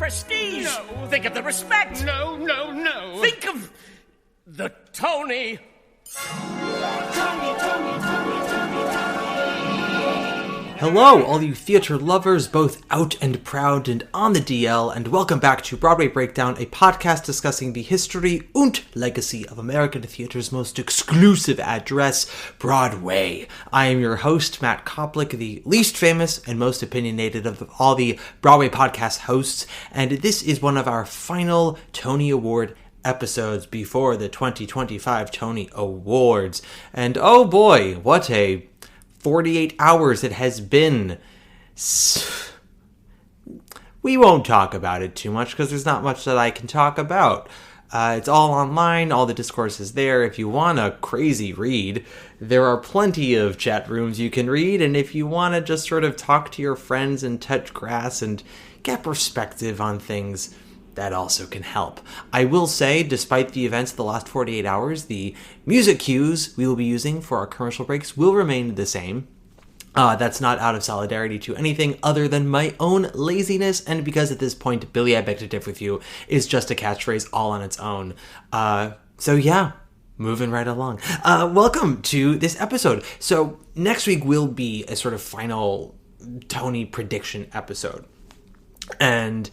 prestige. No. Think of the respect. No. Think of the Tony. Hello, all you theater lovers, both out and proud and on the DL, and welcome back to Broadway Breakdown, a podcast discussing the history and legacy of American theater's most exclusive address, Broadway. I am your host, Matt Koplik, the least famous and most opinionated of all the Broadway podcast hosts, and this is one of our final Tony Award episodes before the 2025 Tony Awards. And oh boy, what a 48 hours it has been. We won't talk about it too much because there's not much that I can talk about. It's all online, all the discourse is there. If you want a crazy read, there are plenty of chat rooms you can read, and if you want to just sort of talk to your friends and touch grass and get perspective on things, that also can help. I will say, despite the events of the last 48 hours, the music cues we will be using for our commercial breaks will remain the same. That's not out of solidarity to anything other than my own laziness, and because at this point, Billy, I beg to differ with you, is just a catchphrase all on its own. So yeah, moving right along. Welcome to this episode. So next week will be a sort of final Tony prediction episode. And,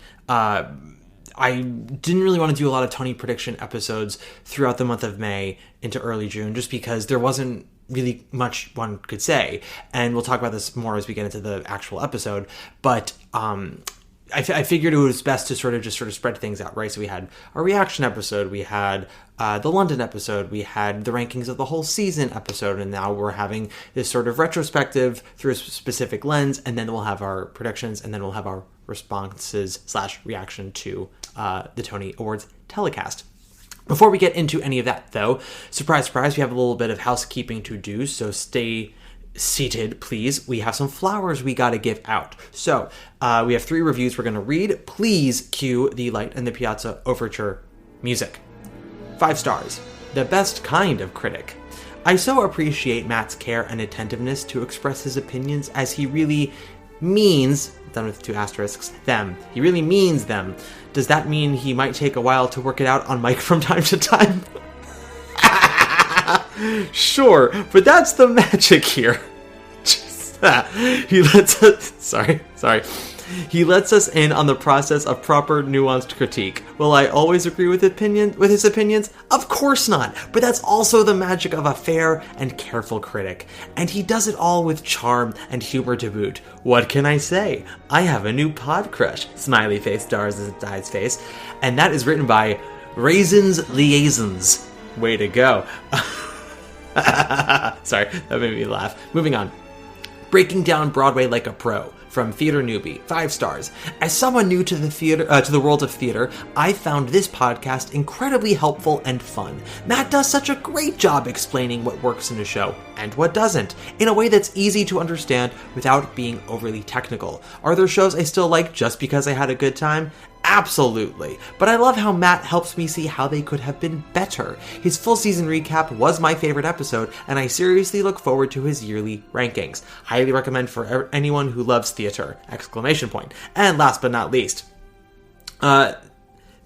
I didn't really want to do a lot of Tony prediction episodes throughout the month of May into early June, just because there wasn't really much one could say. And we'll talk about this more as we get into the actual episode. But I figured it was best to sort of spread things out, right? So we had a reaction episode, we had the London episode, we had the rankings of the whole season episode, and now we're having this sort of retrospective through a specific lens, and then we'll have our predictions, and then we'll have our responses / reaction to the Tony Awards telecast. Before we get into any of that, though, surprise, surprise, we have a little bit of housekeeping to do, so stay seated, please. We have some flowers we gotta give out. So, we have 3 reviews we're gonna read. Please cue the Light and the Piazza Overture music. 5 stars. The best kind of critic. I so appreciate Matt's care and attentiveness to express his opinions, as he really means, done with 2 asterisks, them. He really means them. Does that mean he might take a while to work it out on mic from time to time? Sure, but that's the magic here. He lets us... Sorry. He lets us in on the process of proper, nuanced critique. Will I always agree with his opinions? Of course not, but that's also the magic of a fair and careful critic. And he does it all with charm and humor to boot. What can I say? I have a new pod crush. Smiley face, stars as Dies face. And that is written by Raisins Liaisons. Way to go. Sorry, that made me laugh. Moving on. Breaking down Broadway like a pro. From Theater Newbie, 5 stars. As someone new to the world of theater, I found this podcast incredibly helpful and fun. Matt does such a great job explaining what works in a show and what doesn't, in a way that's easy to understand without being overly technical. Are there shows I still like just because I had a good time? Absolutely. But I love how Matt helps me see how they could have been better. His full season recap was my favorite episode, and I seriously look forward to his yearly rankings. Highly recommend for anyone who loves theater! ! And last but not least,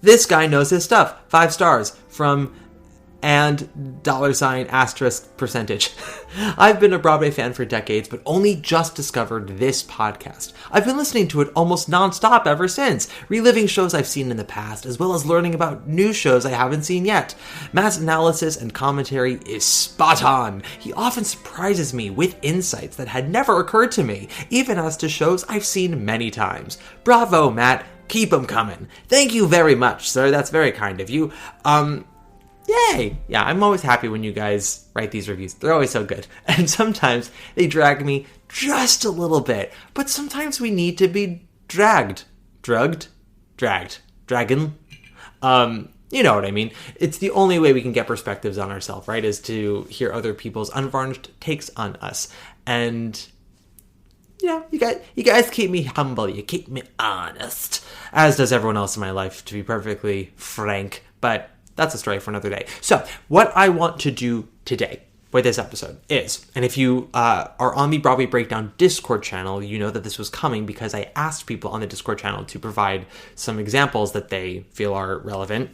this guy knows his stuff. 5 stars from and $% I've been a Broadway fan for decades, but only just discovered this podcast. I've been listening to it almost nonstop ever since, reliving shows I've seen in the past, as well as learning about new shows I haven't seen yet. Matt's analysis and commentary is spot on. He often surprises me with insights that had never occurred to me, even as to shows I've seen many times. Bravo, Matt. Keep them coming. Thank you very much, sir. That's very kind of you. Yay! Yeah, I'm always happy when you guys write these reviews. They're always so good. And sometimes they drag me just a little bit. But sometimes we need to be dragged. Dragged? Dragon? You know what I mean. It's the only way we can get perspectives on ourselves, right? Is to hear other people's unvarnished takes on us. And yeah, you guys keep me humble. You keep me honest. As does everyone else in my life, to be perfectly frank. But that's a story for another day. So, what I want to do today what this episode is. And if you are on the Broadway Breakdown Discord channel, you know that this was coming because I asked people on the Discord channel to provide some examples that they feel are relevant.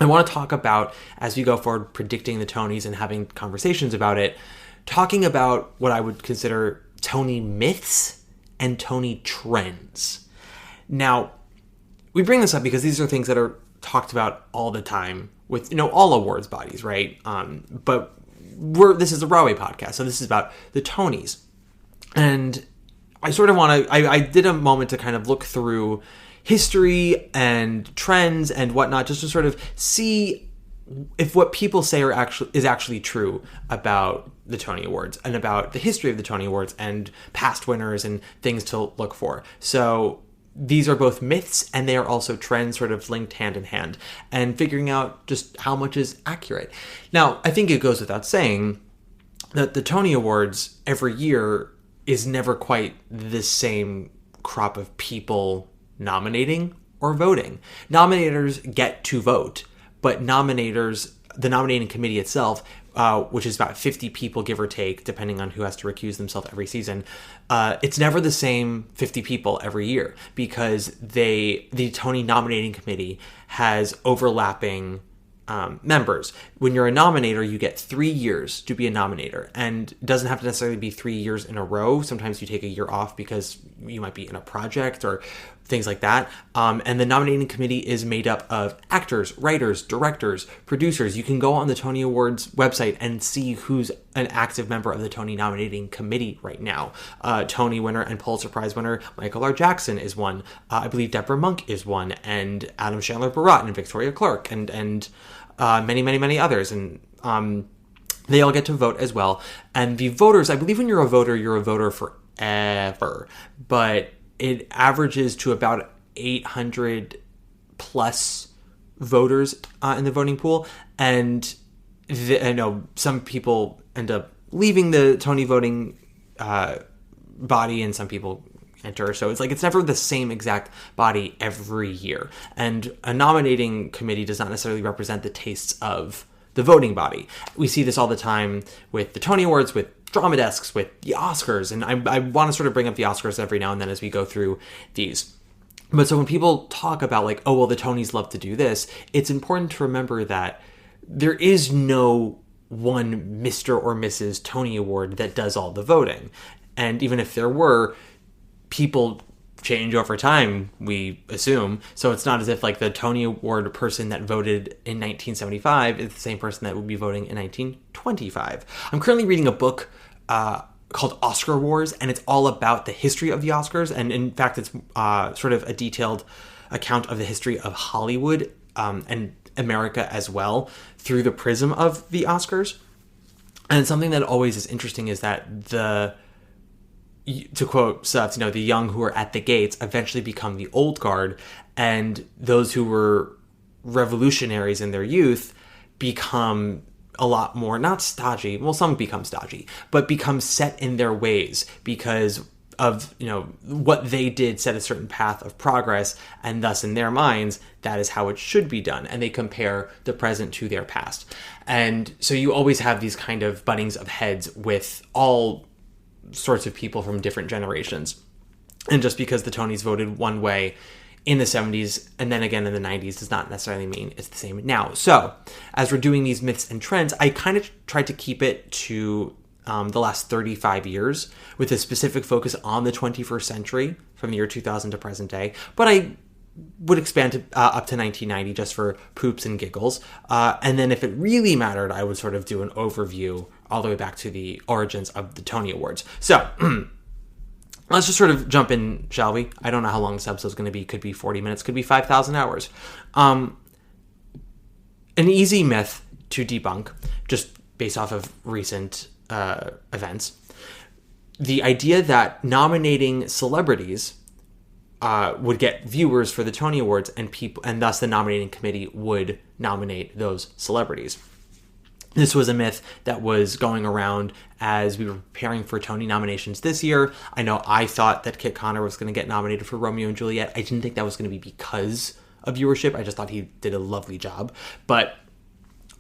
I want to talk about, as we go forward, predicting the Tonys and having conversations about it, talking about what I would consider Tony myths and Tony trends. Now, we bring this up because these are things that are talked about all the time with, all awards bodies, right? But this is a Broadway podcast, so this is about the Tonys. And I sort of want to, I did a moment to kind of look through history and trends and whatnot, just to sort of see if what people say is actually true about the Tony Awards and about the history of the Tony Awards and past winners and things to look for. So these are both myths and they are also trends sort of linked hand in hand, and figuring out just how much is accurate. Now, I think it goes without saying that the Tony Awards every year is never quite the same crop of people nominating or voting. Nominators get to vote, but the nominating committee itself, which is about 50 people, give or take, depending on who has to recuse themselves every season, it's never the same 50 people every year because the Tony nominating committee has overlapping members. When you're a nominator, you get 3 years to be a nominator, and it doesn't have to necessarily be 3 years in a row. Sometimes you take a year off because you might be in a project or things like that. And the nominating committee is made up of actors, writers, directors, producers. You can go on the Tony Awards website and see who's an active member of the Tony nominating committee right now. Tony winner and Pulitzer Prize winner Michael R. Jackson is one. I believe Deborah Monk is one, and Adam Chandler Barat and Victoria Clark and many, many, many others. And they all get to vote as well. And the voters, I believe when you're a voter forever. But it averages to about 800 plus voters in the voting pool. And I know some people end up leaving the Tony voting body and some people enter. So it's never the same exact body every year. And a nominating committee does not necessarily represent the tastes of the voting body. We see this all the time with the Tony Awards, with drama desks, with the Oscars. And I want to sort of bring up the Oscars every now and then as we go through these. But so when people talk about the Tonys love to do this, it's important to remember that there is no one Mr. or Mrs. Tony Award that does all the voting. And even if there were, people change over time, we assume. So it's not as if the Tony Award person that voted in 1975 is the same person that would be voting in 1925. I'm currently reading a book called Oscar Wars, and it's all about the history of the Oscars. And in fact, it's sort of a detailed account of the history of Hollywood and America as well through the prism of the Oscars. And something that always is interesting is that to quote Sufts, the young who are at the gates eventually become the old guard, and those who were revolutionaries in their youth become a lot more, not stodgy, well, some become stodgy, but become set in their ways because of, what they did set a certain path of progress, and thus in their minds, that is how it should be done. And they compare the present to their past. And so you always have these kind of buttings of heads with all sorts of people from different generations. And just because the Tonys voted one way in the 70s and then again in the 90s does not necessarily mean it's the same now. So as we're doing these myths and trends, I kind of tried to keep it to the last 35 years with a specific focus on the 21st century from the year 2000 to present day. But I would expand to, up to 1990 just for poops and giggles. And then if it really mattered, I would sort of do an overview all the way back to the origins of the Tony Awards. So let's just sort of jump in, shall we? I don't know how long this episode is going to be. Could be 40 minutes, could be 5,000 hours. An easy myth to debunk, just based off of recent events. The idea that nominating celebrities would get viewers for the Tony Awards, and thus the nominating committee would nominate those celebrities. This was a myth that was going around as we were preparing for Tony nominations this year. I know I thought that Kit Connor was going to get nominated for Romeo and Juliet. I didn't think that was going to be because of viewership. I just thought he did a lovely job. But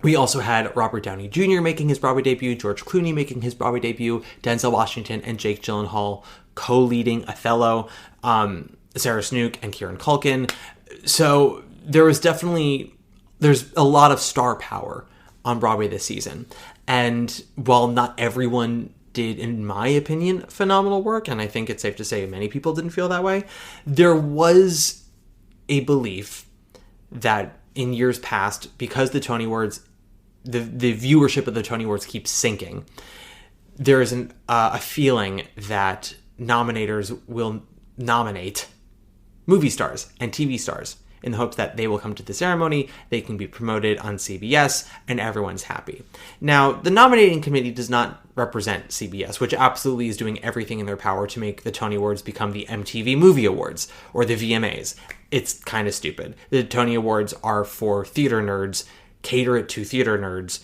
We also had Robert Downey Jr. making his Broadway debut, George Clooney making his Broadway debut, Denzel Washington and Jake Gyllenhaal co-leading Othello, Sarah Snook and Kieran Culkin. So there's a lot of star power on Broadway this season. And while not everyone did, in my opinion, phenomenal work, and I think it's safe to say many people didn't feel that way, there was a belief that in years past, because the Tony Awards, the viewership of the Tony Awards keeps sinking, there is a feeling that nominators will nominate movie stars and TV stars in the hopes that they will come to the ceremony, they can be promoted on CBS, and everyone's happy. Now, the nominating committee does not represent CBS, which absolutely is doing everything in their power to make the Tony Awards become the MTV Movie Awards or the VMAs. It's kind of stupid. The Tony Awards are for theater nerds, cater it to theater nerds.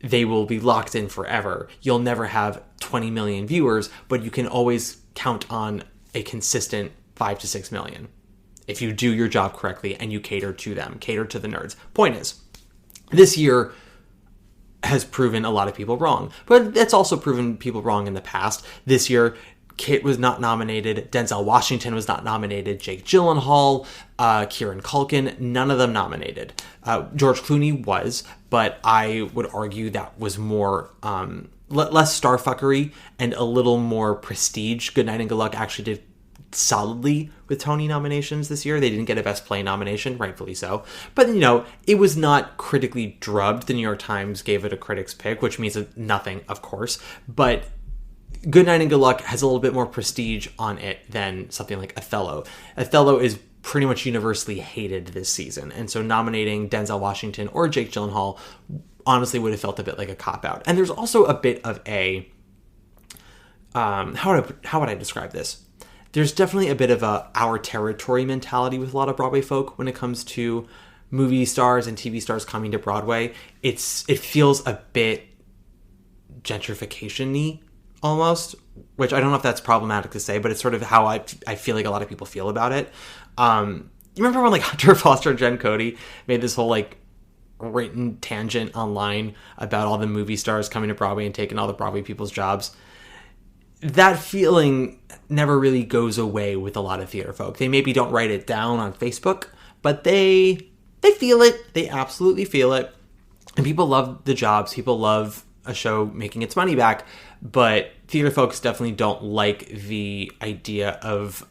They will be locked in forever. You'll never have 20 million viewers, but you can always count on a consistent 5 to 6 million. If you do your job correctly and you cater to them, cater to the nerds. Point is, this year has proven a lot of people wrong, but it's also proven people wrong in the past. This year, Kit was not nominated, Denzel Washington was not nominated, Jake Gyllenhaal, Kieran Culkin, none of them nominated. George Clooney was, but I would argue that was more less starfuckery and a little more prestige. Good Night and Good Luck actually did solidly with Tony nominations this year. They didn't get a Best Play nomination, rightfully so. But, it was not critically drubbed. The New York Times gave it a critic's pick, which means nothing, of course. But Good Night and Good Luck has a little bit more prestige on it than something like Othello. Othello is pretty much universally hated this season. And so nominating Denzel Washington or Jake Gyllenhaal honestly would have felt a bit like a cop-out. And there's also a bit of a... how would I describe this? There's definitely a bit of our territory mentality with a lot of Broadway folk when it comes to movie stars and TV stars coming to Broadway. It feels a bit gentrification-y almost, which I don't know if that's problematic to say, but it's sort of how I feel like a lot of people feel about it. You remember when Hunter Foster and Jen Cody made this whole written tangent online about all the movie stars coming to Broadway and taking all the Broadway people's jobs? That feeling never really goes away with a lot of theater folk. They maybe don't write it down on Facebook, but they feel it. They absolutely feel it. And people love the jobs. People love a show making its money back. But theater folks definitely don't like the idea of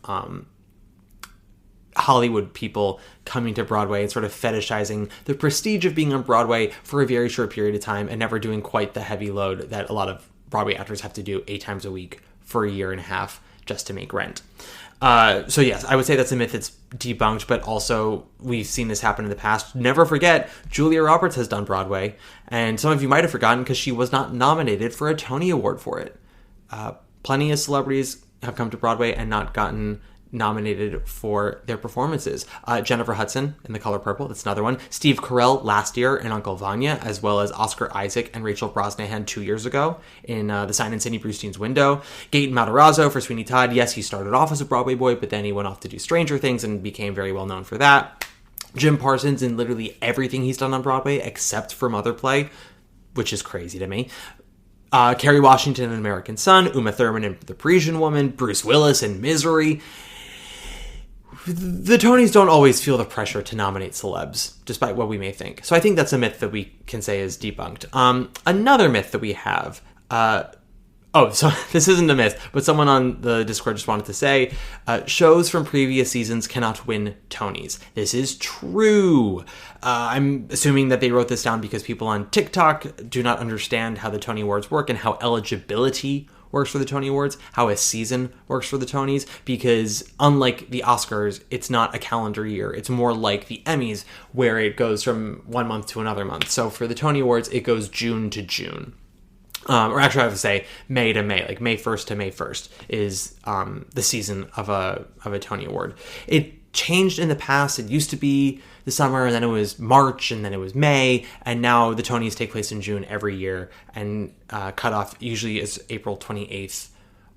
Hollywood people coming to Broadway and sort of fetishizing the prestige of being on Broadway for a very short period of time and never doing quite the heavy load that a lot of Broadway actors have to do 8 times a week for a year and a half just to make rent. So yes, I would say that's a myth that's debunked, but also we've seen this happen in the past. Never forget, Julia Roberts has done Broadway, and some of you might have forgotten because she was not nominated for a Tony Award for it. Plenty of celebrities have come to Broadway and not gotten nominated for their performances. Jennifer Hudson in The Color Purple, that's another one. Steve Carell last year in Uncle Vanya, as well as Oscar Isaac and Rachel Brosnahan 2 years ago in The Sign in Sidney Brustein's Window. Gaten Matarazzo for Sweeney Todd. Yes, he started off as a Broadway boy, but then he went off to do Stranger Things and became very well known for that. Jim Parsons in literally everything he's done on Broadway except for Mother Play, which is crazy to me. Kerry Washington in American Son, Uma Thurman in The Parisian Woman, Bruce Willis in Misery. The Tonys don't always feel the pressure to nominate celebs, despite what we may think. So I think that's a myth that we can say is debunked. Another myth that we have... so this isn't a myth, but someone on the Discord just wanted to say, shows from previous seasons cannot win Tonys. This is true. I'm assuming that they wrote this down because people on TikTok do not understand how the Tony Awards work and how eligibility works for the Tony Awards, how a season works for the Tonys, because unlike the Oscars, it's not a calendar year. It's more like the Emmys, where it goes from one month to another month. So for the Tony Awards, it goes June to June. Or actually, I have to say May to May, like May 1st to May 1st is the season of a Tony Award. It changed in the past. It used to be the summer, and then it was March, and then it was May, and now the Tonys take place in June every year, and cutoff usually is April 28th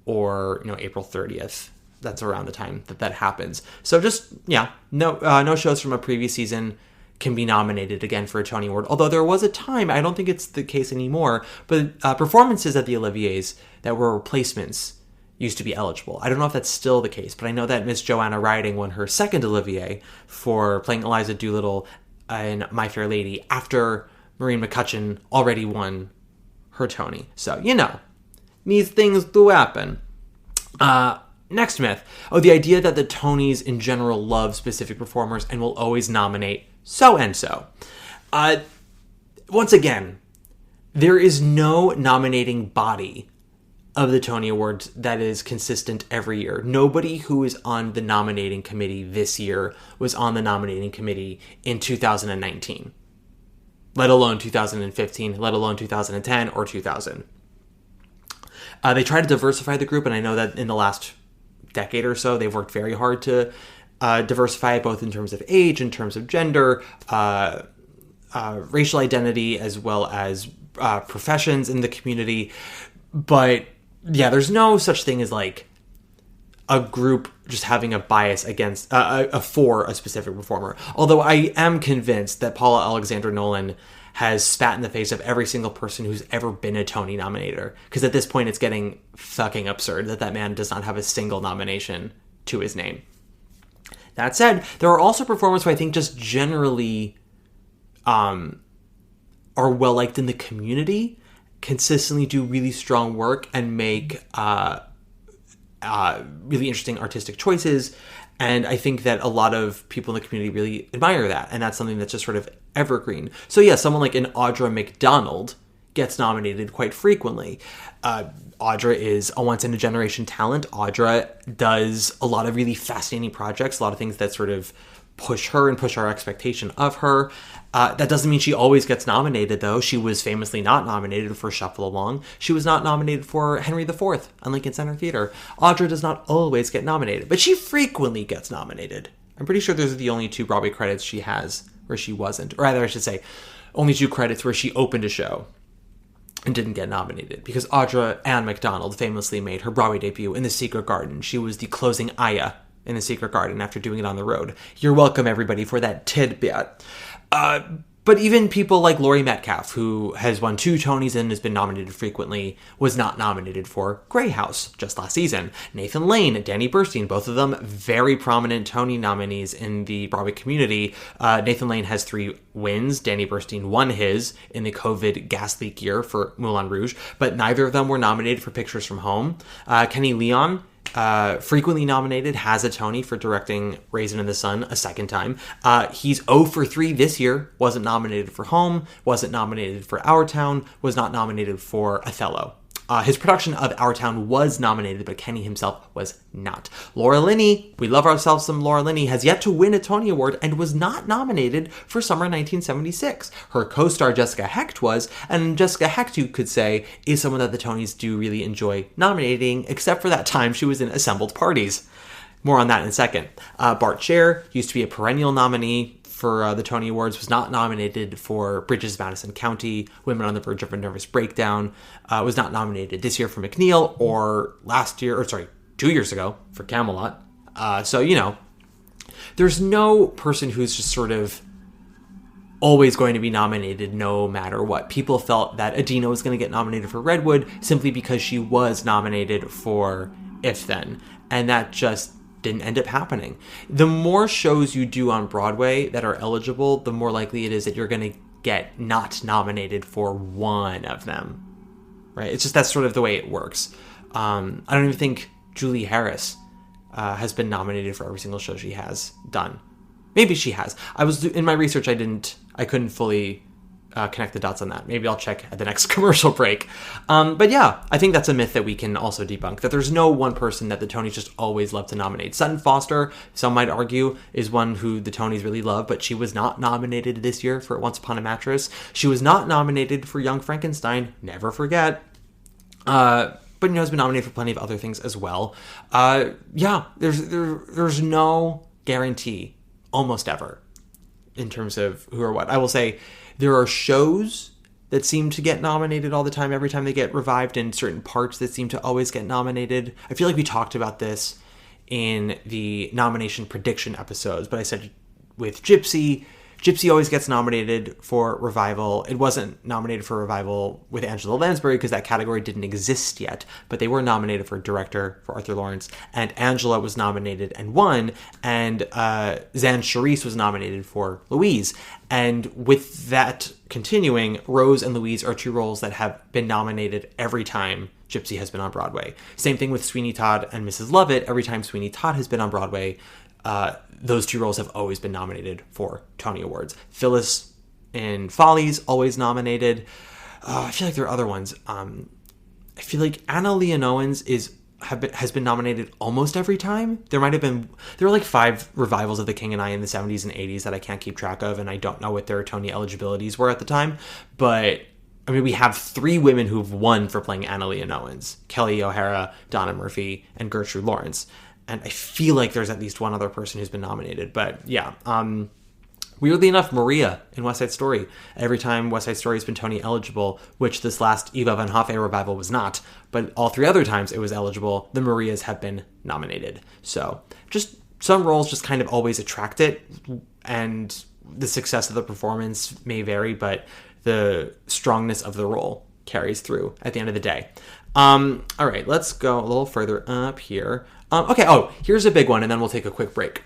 or April 30th. That's around the time that happens. So just no shows from a previous season can be nominated again for a Tony Award. Although there was a time, I don't think it's the case anymore, but performances at the Olivier's that were replacements used to be eligible. I don't know if that's still the case, but I know that Miss Joanna Riding won her second Olivier for playing Eliza Doolittle in My Fair Lady after Maureen McCutcheon already won her Tony. So, these things do happen. Next myth. The idea that the Tonys in general love specific performers and will always nominate so-and-so. Once again, there is no nominating body of the Tony Awards that is consistent every year. Nobody who is on the nominating committee this year was on the nominating committee in 2019. Let alone 2015, let alone 2010 or 2000. They try to diversify the group, and I know that in the last decade or so, they've worked very hard to diversify it, both in terms of age, in terms of gender, racial identity, as well as professions in the community. But yeah, there's no such thing as like a group just having a bias against for a specific performer. Although I am convinced that Paula Alexander Nolan has spat in the face of every single person who's ever been a Tony nominator. Because at this point, it's getting fucking absurd that man does not have a single nomination to his name. That said, there are also performers who I think just generally are well liked in the community, consistently do really strong work, and make really interesting artistic choices. And I think that a lot of people in the community really admire that. And that's something that's just sort of evergreen. So yeah, someone like an Audra McDonald gets nominated quite frequently. Audra is a once-in-a-generation talent. Audra does a lot of really fascinating projects, a lot of things that sort of push her and push our expectation of her. That doesn't mean she always gets nominated, though. She was famously not nominated for Shuffle Along. She was not nominated for Henry IV on Lincoln Center Theater. Audra does not always get nominated, but she frequently gets nominated. I'm pretty sure those are the only 2 Broadway credits she has where she wasn't. Or rather, I should say, only 2 credits where she opened a show and didn't get nominated, because Audra Ann McDonald famously made her Broadway debut in The Secret Garden. She was the closing Aya in The Secret Garden after doing it on the road. You're welcome, everybody, for that tidbit. But even people like Laurie Metcalf, who has won 2 Tonys and has been nominated frequently, was not nominated for Grey House just last season. Nathan Lane, Danny Burstein, both of them very prominent Tony nominees in the Broadway community. Nathan Lane has 3 wins. Danny Burstein won his in the COVID gas leak year for Moulin Rouge, but neither of them were nominated for Pictures from Home. Kenny Leon, frequently nominated, has a Tony for directing Raisin in the Sun a second time. He's 0 for 3 this year, wasn't nominated for Home, wasn't nominated for Our Town, was not nominated for Othello. His production of Our Town was nominated, but Kenny himself was not. Laura Linney, we love ourselves some Laura Linney, has yet to win a Tony Award and was not nominated for Summer 1976. Her co-star Jessica Hecht was, and Jessica Hecht, you could say, is someone that the Tonys do really enjoy nominating, except for that time she was in Assembled Parties. More on that in a second. Bart Scher used to be a perennial nominee for the Tony Awards, was not nominated for Bridges of Madison County, Women on the Verge of a Nervous Breakdown, was not nominated this year for McNeil, or 2 years ago for Camelot. So, there's no person who's just sort of always going to be nominated no matter what. People felt that Adina was going to get nominated for Redwood simply because she was nominated for If Then, and that just didn't end up happening. The more shows you do on Broadway that are eligible, the more likely it is that you're going to get not nominated for one of them, right? It's just that's sort of the way it works. I don't even think Julie Harris has been nominated for every single show she has done. Maybe she has. In my research, I couldn't fully connect the dots on that. Maybe I'll check at the next commercial break. But yeah, I think that's a myth that we can also debunk, that there's no one person that the Tonys just always love to nominate. Sutton Foster, some might argue, is one who the Tonys really love, but she was not nominated this year for Once Upon a Mattress. She was not nominated for Young Frankenstein, never forget. But has been nominated for plenty of other things as well. Yeah, there's no guarantee, almost ever, in terms of who or what. I will say, there are shows that seem to get nominated all the time, every time they get revived, and certain parts that seem to always get nominated. I feel like we talked about this in the nomination prediction episodes, but I said with Gypsy Gypsy always gets nominated for revival. It wasn't nominated for revival with Angela Lansbury because that category didn't exist yet, but they were nominated for director for Arthur Lawrence, and Angela was nominated and won, and Zan Charisse was nominated for Louise. And with that continuing, Rose and Louise are two roles that have been nominated every time Gypsy has been on Broadway. Same thing with Sweeney Todd and Mrs. Lovett. Every time Sweeney Todd has been on Broadway, those two roles have always been nominated for Tony Awards. Phyllis in Follies, always nominated. I feel like there are other ones. I feel like Anna Leonowens has been nominated almost every time. There were like 5 revivals of The King and I in the 70s and 80s that I can't keep track of, and I don't know what their Tony eligibilities were at the time. But I mean, we have 3 women who've won for playing Anna Leonowens: Kelly O'Hara, Donna Murphy, and Gertrude Lawrence. And I feel like there's at least one other person who's been nominated. But yeah, weirdly enough, Maria in West Side Story. Every time West Side Story has been Tony eligible, which this last Eva Van Hoffe revival was not, but all 3 other times it was eligible, the Marias have been nominated. So just some roles just kind of always attract it, and the success of the performance may vary, but the strongness of the role carries through at the end of the day. All right, let's go a little further up here. Here's a big one, and then we'll take a quick break.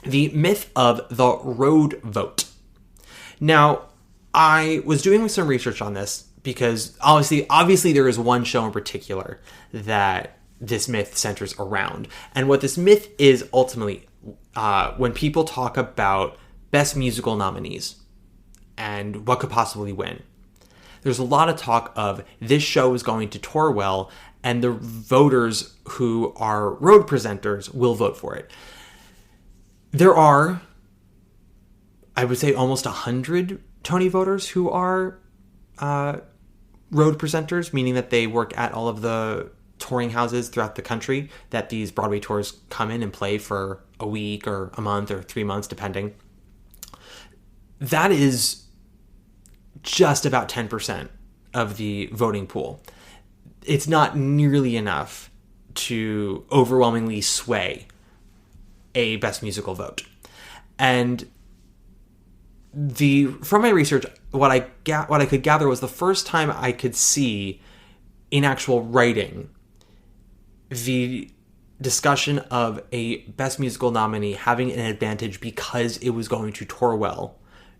The myth of the road vote. Now, I was doing some research on this because obviously there is one show in particular that this myth centers around. And what this myth is ultimately, when people talk about best musical nominees and what could possibly win, there's a lot of talk of this show is going to tour well, and the voters who are road presenters will vote for it. There are, I would say, almost 100 Tony voters who are road presenters, meaning that they work at all of the touring houses throughout the country that these Broadway tours come in and play for a week or a month or 3 months, depending. That is just about 10% of the voting pool. It's not nearly enough to overwhelmingly sway a best musical vote. And from my research, what I could gather was the first time I could see in actual writing the discussion of a best musical nominee having an advantage because it was going to tour well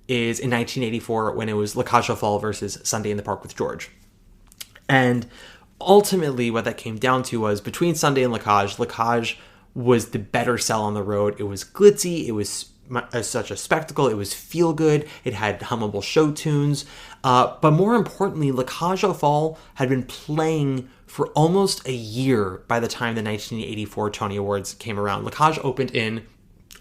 is in 1984 when it was La Cage aux Folles versus Sunday in the Park with George. And ultimately what that came down to was between Sunday and La Cage was the better sell on the road. It was glitzy, it was such a spectacle, it was feel good, it had hummable show tunes, but more importantly, La Cage aux Folles had been playing for almost a year by the time the 1984 Tony Awards came around. La Cage opened in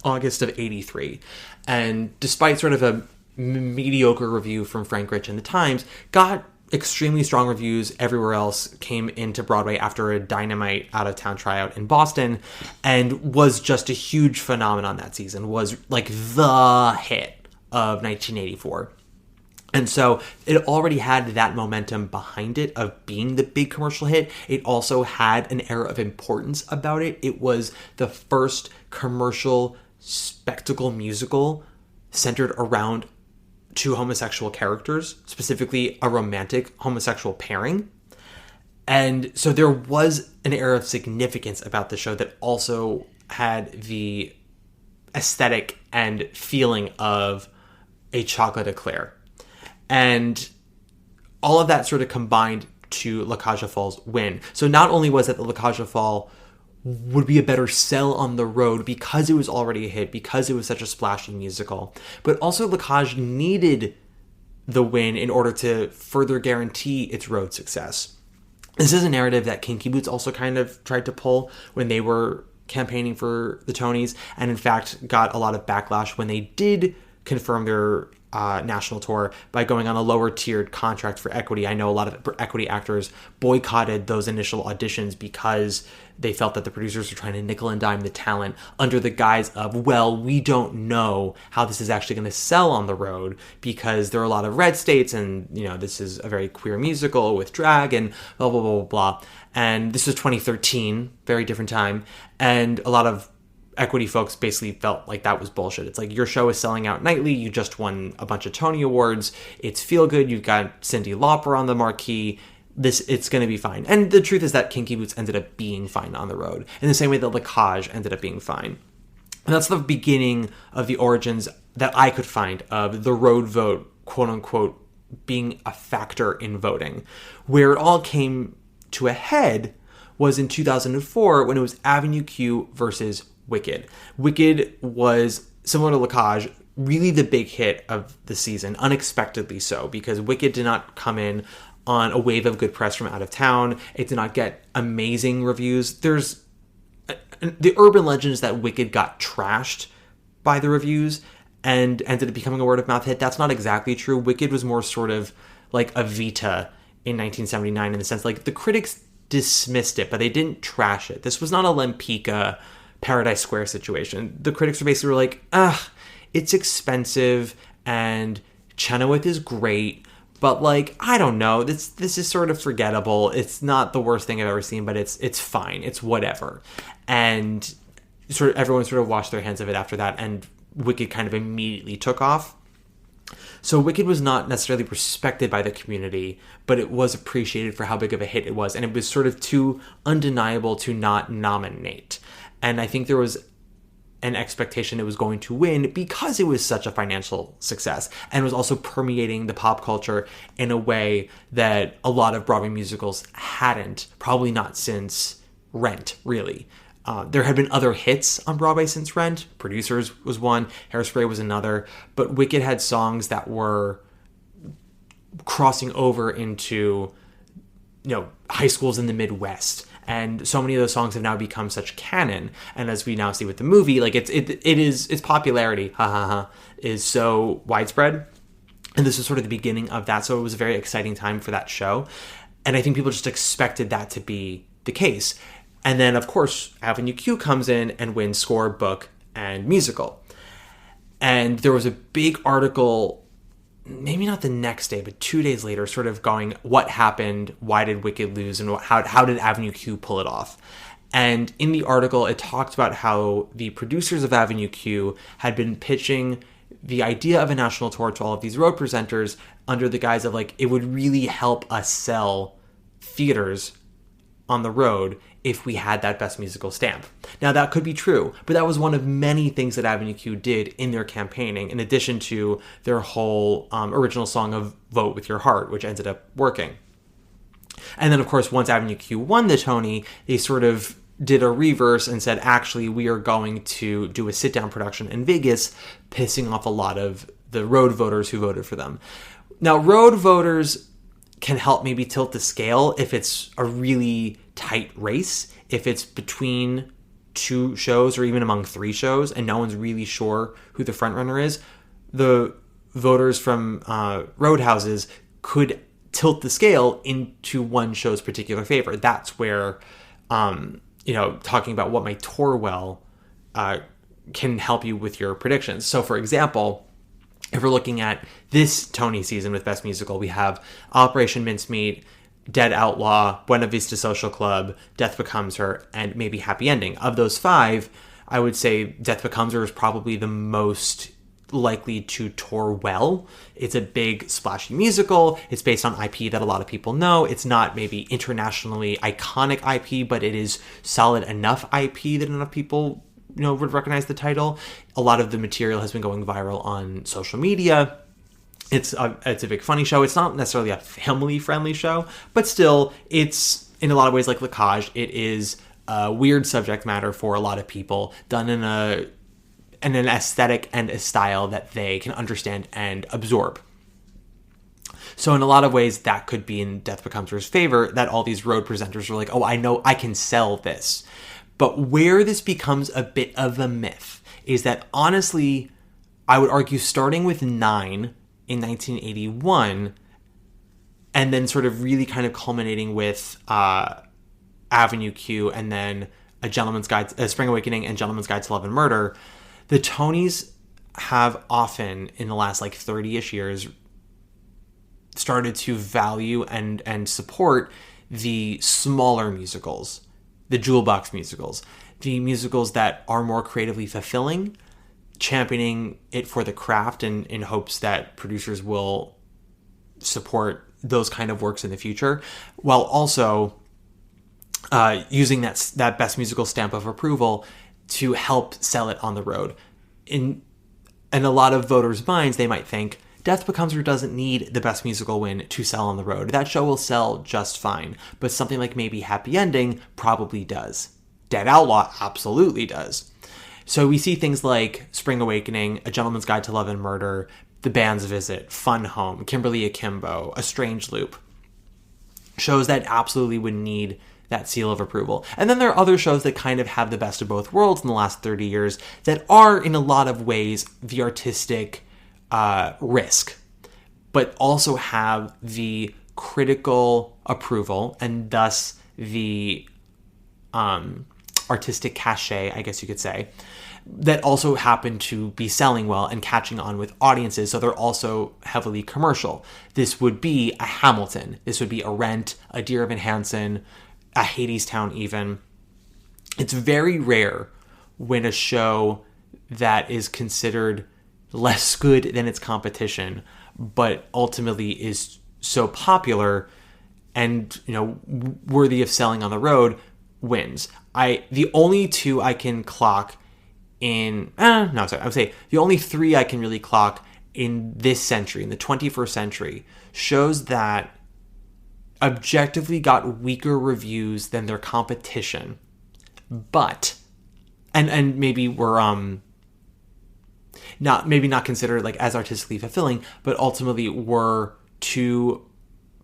August of 83, and despite sort of a mediocre review from Frank Rich and the Times, got extremely strong reviews everywhere else, came into Broadway after a dynamite out-of-town tryout in Boston, and was just a huge phenomenon that season, was like the hit of 1984. And so it already had that momentum behind it of being the big commercial hit. It also had an air of importance about it. It was the first commercial spectacle musical centered around 2 homosexual characters, specifically a romantic homosexual pairing. And so there was an air of significance about the show that also had the aesthetic and feeling of a chocolate eclair. And all of that sort of combined to La Cage aux Folles' win. So not only was it that La Cage aux Folles would be a better sell on the road because it was already a hit, because it was such a splashy musical, but also La Cage needed the win in order to further guarantee its road success. This is a narrative that Kinky Boots also kind of tried to pull when they were campaigning for the Tonys, and in fact got a lot of backlash when they did confirm their national tour by going on a lower tiered contract for equity. I know a lot of equity actors boycotted those initial auditions because they felt that the producers were trying to nickel and dime the talent under the guise of, well, we don't know how this is actually going to sell on the road because there are a lot of red states and, you know, this is a very queer musical with drag and blah, blah, blah, blah, blah. And this was 2013, very different time. And a lot of equity folks basically felt like that was bullshit. It's like, your show is selling out nightly. You just won a bunch of Tony Awards. It's feel good. You've got Cyndi Lauper on the marquee. It's going to be fine. And the truth is that Kinky Boots ended up being fine on the road, in the same way that Lacage ended up being fine. And that's the beginning of the origins that I could find of the road vote, quote unquote, being a factor in voting. Where it all came to a head was in 2004 when it was Avenue Q versus Wicked. Wicked was, similar to Lacage, really the big hit of the season, unexpectedly so, because Wicked did not come in on a wave of good press from out of town. It did not get amazing reviews. There's the urban legend is that Wicked got trashed by the reviews and ended up becoming a word of mouth hit. That's not exactly true. Wicked was more sort of like Evita in 1979, in the sense like the critics dismissed it, but they didn't trash it. This was not a Lempicka Paradise Square situation. The critics were basically like, it's expensive and Chenoweth is great, but like, I don't know, this is sort of forgettable. It's not the worst thing I've ever seen, but it's fine. It's whatever. And sort of everyone sort of washed their hands of it after that, and Wicked kind of immediately took off. So Wicked was not necessarily respected by the community, but it was appreciated for how big of a hit it was, and it was sort of too undeniable to not nominate. And I think there was an expectation it was going to win because it was such a financial success and was also permeating the pop culture in a way that a lot of Broadway musicals hadn't, probably not since Rent, really. There had been other hits on Broadway since Rent. Producers was one, Hairspray was another, but Wicked had songs that were crossing over into, high schools in the Midwest. And so many of those songs have now become such canon. And as we now see with the movie, like its popularity, is so widespread. And this was sort of the beginning of that. So it was a very exciting time for that show. And I think people just expected that to be the case. And then, of course, Avenue Q comes in and wins score, book, and musical. And there was a big article, maybe not the next day, but 2 days later, sort of going, what happened? Why did Wicked lose? And how did Avenue Q pull it off? And in the article, it talked about how the producers of Avenue Q had been pitching the idea of a national tour to all of these road presenters under the guise of, like, it would really help us sell theaters on the road if we had that Best Musical stamp. Now, that could be true, but that was one of many things that Avenue Q did in their campaigning, in addition to their whole original song of Vote With Your Heart, which ended up working. And then, of course, once Avenue Q won the Tony, they sort of did a reverse and said, actually, we are going to do a sit-down production in Vegas, pissing off a lot of the road voters who voted for them. Now, road voters can help maybe tilt the scale if it's a really tight race, if it's between two shows or even among three shows and no one's really sure who the front runner is. The voters from roadhouses could tilt the scale into one show's particular favor. That's where, talking about what might tour well can help you with your predictions. So, for example, if we're looking at this Tony season with Best Musical, we have Operation Mincemeat, Dead Outlaw, Buena Vista Social Club, Death Becomes Her, and maybe Happy Ending. Of those five, I would say Death Becomes Her is probably the most likely to tour well. It's a big, splashy musical. It's based on IP that a lot of people know. It's not maybe internationally iconic IP, but it is solid enough IP that enough people would recognize the title. A lot of the material has been going viral on social media. It's a big funny show. It's not necessarily a family-friendly show, but still, it's in a lot of ways like Lacage. It is a weird subject matter for a lot of people, done in an aesthetic and a style that they can understand and absorb. So in a lot of ways, that could be in Death Becomes Her's favor, that all these road presenters are like, oh, I know I can sell this. But where this becomes a bit of a myth is that, honestly, I would argue starting with 9 in 1981 and then sort of really kind of culminating with Avenue Q and then A Gentleman's Guide, Spring Awakening and Gentleman's Guide to Love and Murder, the Tonys have often, in the last 30-ish years, started to value and support the smaller musicals, the jewel box musicals. the musicals that are more creatively fulfilling, championing it for the craft and in hopes that producers will support those kind of works in the future, while also using that best musical stamp of approval to help sell it on the road. In a lot of voters' minds, they might think, Death Becomes Her doesn't need the best musical win to sell on the road. That show will sell just fine. But something like maybe Happy Ending probably does. Dead Outlaw absolutely does. So we see things like Spring Awakening, A Gentleman's Guide to Love and Murder, The Band's Visit, Fun Home, Kimberly Akimbo, A Strange Loop. Shows that absolutely would need that seal of approval. And then there are other shows that kind of have the best of both worlds in the last 30 years that are, in a lot of ways, the artistic risk, but also have the critical approval and thus the artistic cachet, I guess you could say, that also happen to be selling well and catching on with audiences. So they're also heavily commercial. This would be a Hamilton. This would be a Rent, a Dear Evan Hansen, a Hadestown even. It's very rare when a show that is considered less good than its competition, but ultimately is so popular and, worthy of selling on the road, wins. The only two I can clock in, I would say the only three I can really clock in this century, in the 21st century, shows that objectively got weaker reviews than their competition, but, and maybe were, not considered like as artistically fulfilling, but ultimately were too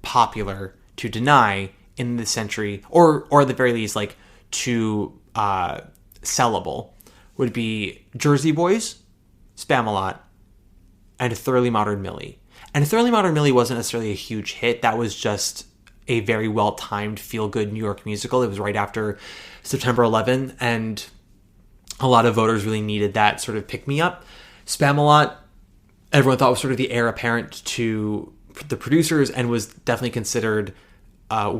popular to deny in this century, or at the very least, like too sellable, would be Jersey Boys, Spamalot, and Thoroughly Modern Millie. And Thoroughly Modern Millie wasn't necessarily a huge hit. That was just a very well-timed, feel-good New York musical. It was right after September 11, and a lot of voters really needed that sort of pick-me-up. Spamalot, everyone thought was sort of the heir apparent to the producers and was definitely considered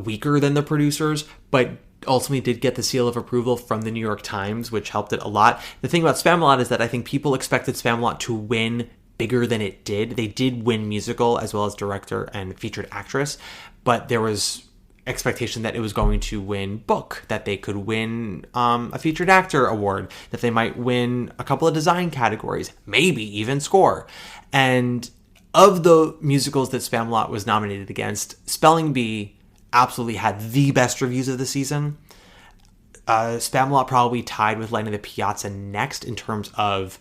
weaker than the producers, but ultimately did get the seal of approval from the New York Times, which helped it a lot. The thing about Spamalot is that I think people expected Spamalot to win bigger than it did. They did win musical as well as director and featured actress, but there was expectation that it was going to win book, that they could win a featured actor award, that they might win a couple of design categories, maybe even score. And of the musicals that Spamalot was nominated against, Spelling Bee absolutely had the best reviews of the season. Spamalot probably tied with Light of the Piazza next in terms of,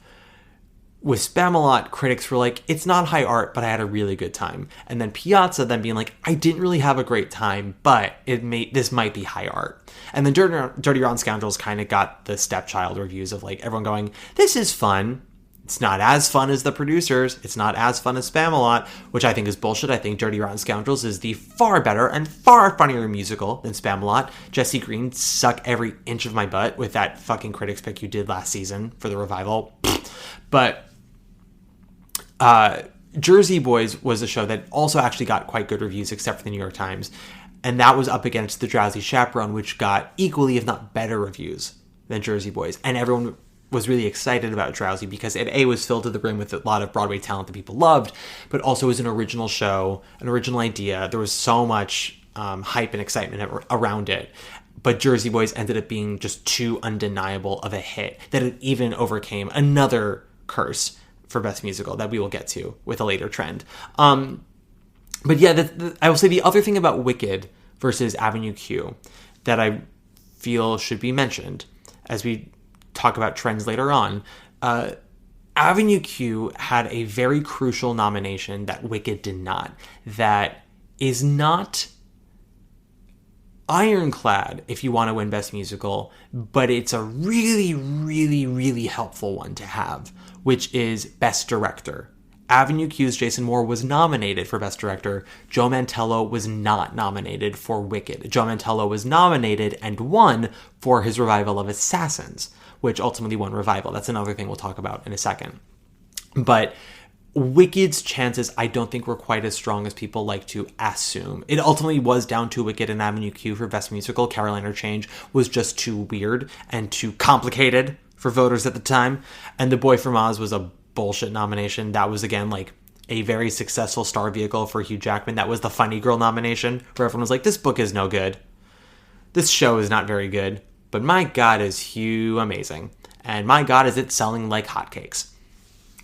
with Spamalot, critics were like, it's not high art, but I had a really good time. And then Piazza then being like, I didn't really have a great time, but this might be high art. And then Dirty Rotten Scoundrels kind of got the stepchild reviews of like everyone going, this is fun. It's not as fun as the producers. It's not as fun as Spamalot, which I think is bullshit. I think Dirty Rotten Scoundrels is the far better and far funnier musical than Spamalot. Jesse Green, suck every inch of my butt with that fucking critics pick you did last season for the revival. But Jersey Boys was a show that also actually got quite good reviews, except for the New York Times. And that was up against The Drowsy Chaperone, which got equally, if not better, reviews than Jersey Boys. And everyone was really excited about Drowsy because it was filled to the brim with a lot of Broadway talent that people loved, but also was an original show, an original idea. There was so much hype and excitement around it. But Jersey Boys ended up being just too undeniable of a hit that it even overcame another curse for Best Musical that we will get to with a later trend. But yeah, I will say the other thing about Wicked versus Avenue Q that I feel should be mentioned as we talk about trends later on, Avenue Q had a very crucial nomination that Wicked did not, that is not ironclad if you want to win Best Musical, but it's a really, really, really helpful one to have, which is Best Director. Avenue Q's Jason Moore was nominated for Best Director. Joe Mantello was not nominated for Wicked. Joe Mantello was nominated and won for his revival of Assassins, which ultimately won Revival. That's another thing we'll talk about in a second. But Wicked's chances, I don't think, were quite as strong as people like to assume. It ultimately was down to Wicked and Avenue Q for Best Musical. Carolina Change was just too weird and too complicated for voters at the time. And The Boy from Oz was a bullshit nomination. That was, again, like a very successful star vehicle for Hugh Jackman. That was the Funny Girl nomination, where everyone was like, this book is no good. This show is not very good. But my God, is Hugh amazing. And my God, is it selling like hotcakes.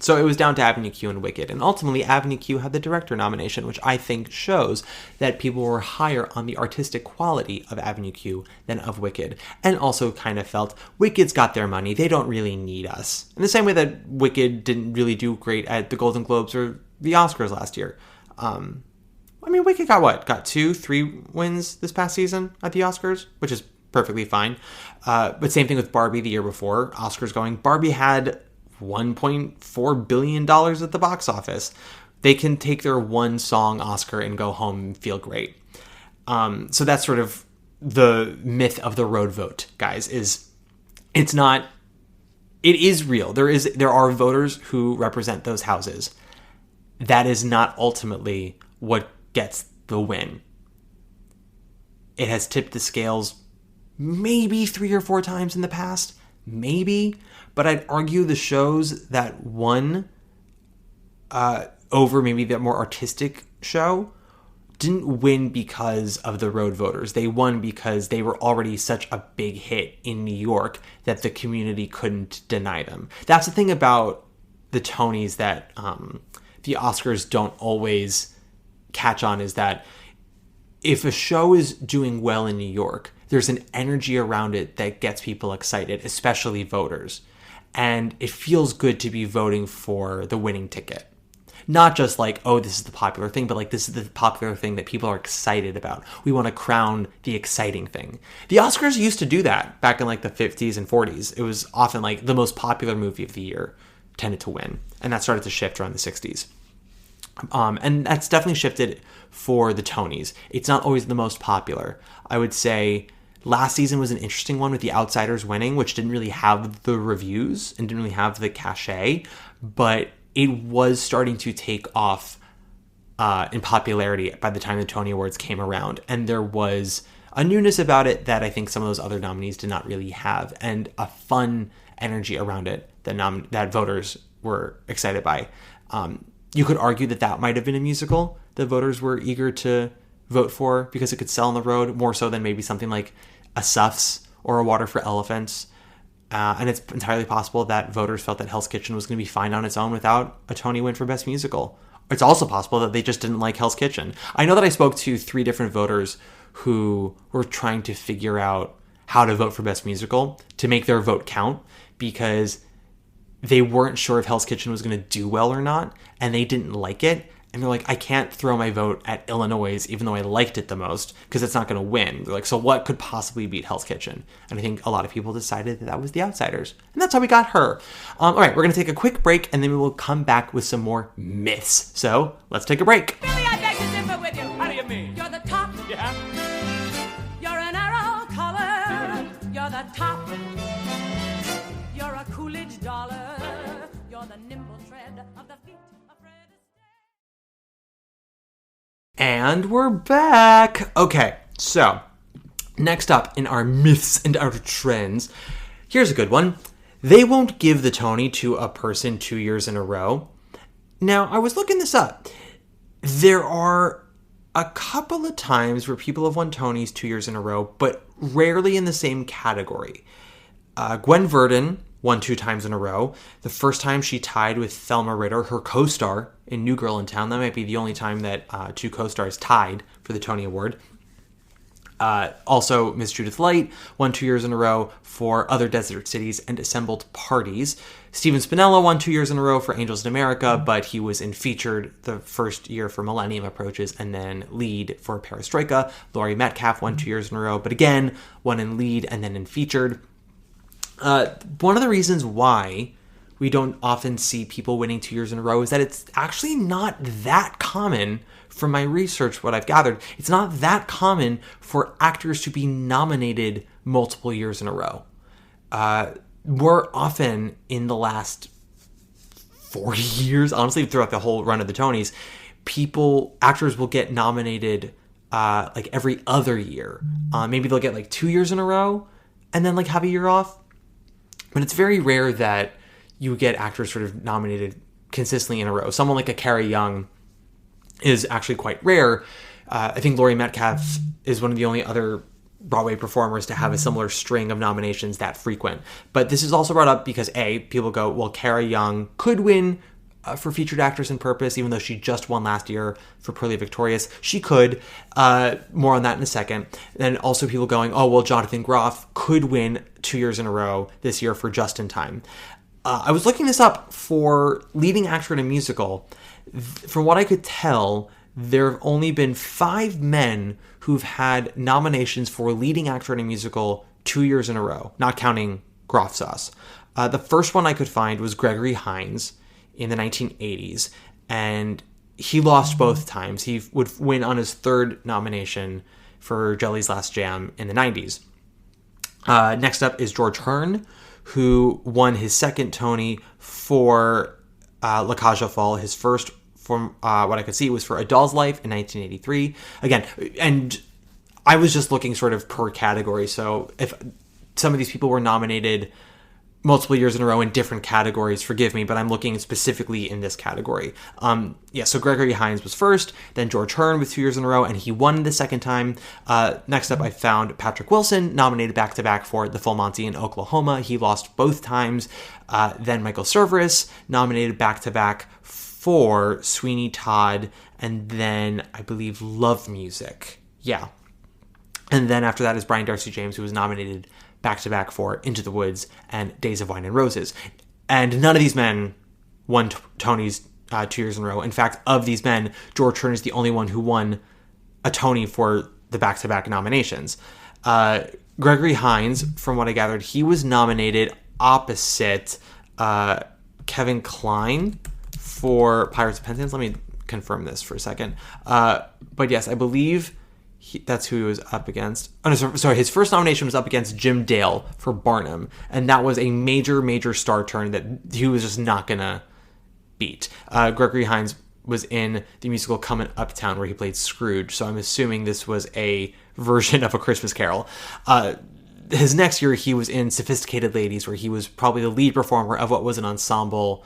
So it was down to Avenue Q and Wicked. And ultimately, Avenue Q had the director nomination, which I think shows that people were higher on the artistic quality of Avenue Q than of Wicked. And also kind of felt, Wicked's got their money. They don't really need us. In the same way that Wicked didn't really do great at the Golden Globes or the Oscars last year. Wicked got what? Got 2-3 wins this past season at the Oscars, which is perfectly fine. But same thing with Barbie the year before. Oscars going. Barbie had $1.4 billion at the box office. They can take their one song Oscar and go home and feel great. So that's sort of the myth of the road vote, guys, it is real. There are voters who represent those houses. That is not ultimately what gets the win. It has tipped the scales maybe 3 or 4 times in the past, maybe. But I'd argue the shows that won over maybe the more artistic show didn't win because of the road voters. They won because they were already such a big hit in New York that the community couldn't deny them. That's the thing about the Tonys that the Oscars don't always catch on, is that if a show is doing well in New York, there's an energy around it that gets people excited, especially voters. And it feels good to be voting for the winning ticket. Not just like, oh, this is the popular thing, but like, this is the popular thing that people are excited about. We want to crown the exciting thing. The Oscars used to do that back in like the 50s and 40s. It was often like the most popular movie of the year tended to win. And that started to shift around the 60s. And that's definitely shifted for the Tonys. It's not always the most popular. I would say last season was an interesting one with The Outsiders winning, which didn't really have the reviews and didn't really have the cachet, but it was starting to take off in popularity by the time the Tony Awards came around. And there was a newness about it that I think some of those other nominees did not really have, and a fun energy around it that voters were excited by. You could argue that might have been a musical that voters were eager to vote for because it could sell on the road more so than maybe something like a Suffs or a Water for Elephants. And it's entirely possible that voters felt that Hell's Kitchen was going to be fine on its own without a Tony win for Best Musical. It's also possible that they just didn't like Hell's Kitchen. I know that I spoke to 3 different voters who were trying to figure out how to vote for Best Musical to make their vote count, because they weren't sure if Hell's Kitchen was going to do well or not, and they didn't like it. And they're like, I can't throw my vote at Illinois, even though I liked it the most, because it's not going to win. They're like, so what could possibly beat Hell's Kitchen? And I think a lot of people decided that was The Outsiders. And that's how we got her. All right, we're going to take a quick break, and then we will come back with some more myths. So let's take a break. Billy, I beg to differ with you. How do you mean? You're the top. Yeah? You're an arrow color. You're the top. You're a Coolidge dollar. You're the nimble tread of the feet of Fred Astaire. And we're back. Okay, so next up in our myths and our trends, here's a good one. They won't give the Tony to a person 2 years in a row. Now, I was looking this up. There are a couple of times where people have won Tonys 2 years in a row, but rarely in the same category. Gwen Verdon won 2 times in a row. The first time she tied with Thelma Ritter, her co-star in New Girl in Town. That might be the only time that 2 co-stars tied for the Tony Award. Also, Miss Judith Light won 2 years in a row for Other Desert Cities and Assembled Parties. Steven Spinella won 2 years in a row for Angels in America, but he was in featured the first year for Millennium Approaches and then lead for Perestroika. Laurie Metcalf won 2 years in a row, but again, won in lead and then in featured. One of the reasons why we don't often see people winning 2 years in a row is that it's actually not that common. From my research, what I've gathered, it's not that common for actors to be nominated multiple years in a row. More often in the last 40 years, honestly, throughout the whole run of the Tonys, actors will get nominated like every other year. Maybe they'll get like 2 years in a row and then like have a year off. But it's very rare that you get actors sort of nominated consistently in a row. Someone like a Carrie Young is actually quite rare. I think Laurie Metcalf is one of the only other Broadway performers to have a similar string of nominations that frequent. But this is also brought up because people go, well, Carrie Young could win for Featured Actress in Purpose, even though she just won last year for Poorly Victorious. She could. More on that in a second. Then also people going, oh, well, Jonathan Groff could win 2 years in a row this year for Just in Time. I was looking this up for leading actor in a musical. From what I could tell, there have only been 5 men who've had nominations for leading actor in a musical 2 years in a row, not counting Groff sauce. The first one I could find was Gregory Hines in the 1980s, and he lost both times. He would win on his 3rd nomination for Jelly's Last Jam in the 90s. Next up is George Hearn, who won his 2nd Tony for La Cage aux Folles. His first, from what I could see, was for A Doll's Life in 1983. Again, and I was just looking sort of per category, so if some of these people were nominated multiple years in a row in different categories, forgive me, but I'm looking specifically in this category. So Gregory Hines was first, then George Hearn with 2 years in a row, and he won the 2nd time. Next up, I found Patrick Wilson, nominated back-to-back for The Full Monty in Oklahoma. He lost both times. Then Michael Cerveris, nominated back-to-back for Sweeney Todd, and then, I believe, Love Music. Yeah. And then after that is Brian Darcy James, who was nominated back-to-back for Into the Woods and Days of Wine and Roses. And none of these men won Tonys 2 years in a row. In fact, of these men, George Hearn is the only one who won a Tony for the back-to-back nominations. Gregory Hines, from what I gathered, he was nominated opposite Kevin Kline for Pirates of Penzance. Let me confirm this for a second. But yes, I believe that's who he was up against. Oh, no, sorry, his first nomination was up against Jim Dale for Barnum, and that was a major, major star turn that he was just not gonna beat. Gregory Hines was in the musical Comin' Uptown, where he played Scrooge, so I'm assuming this was a version of A Christmas Carol. His next year, he was in Sophisticated Ladies, where he was probably the lead performer of what was an ensemble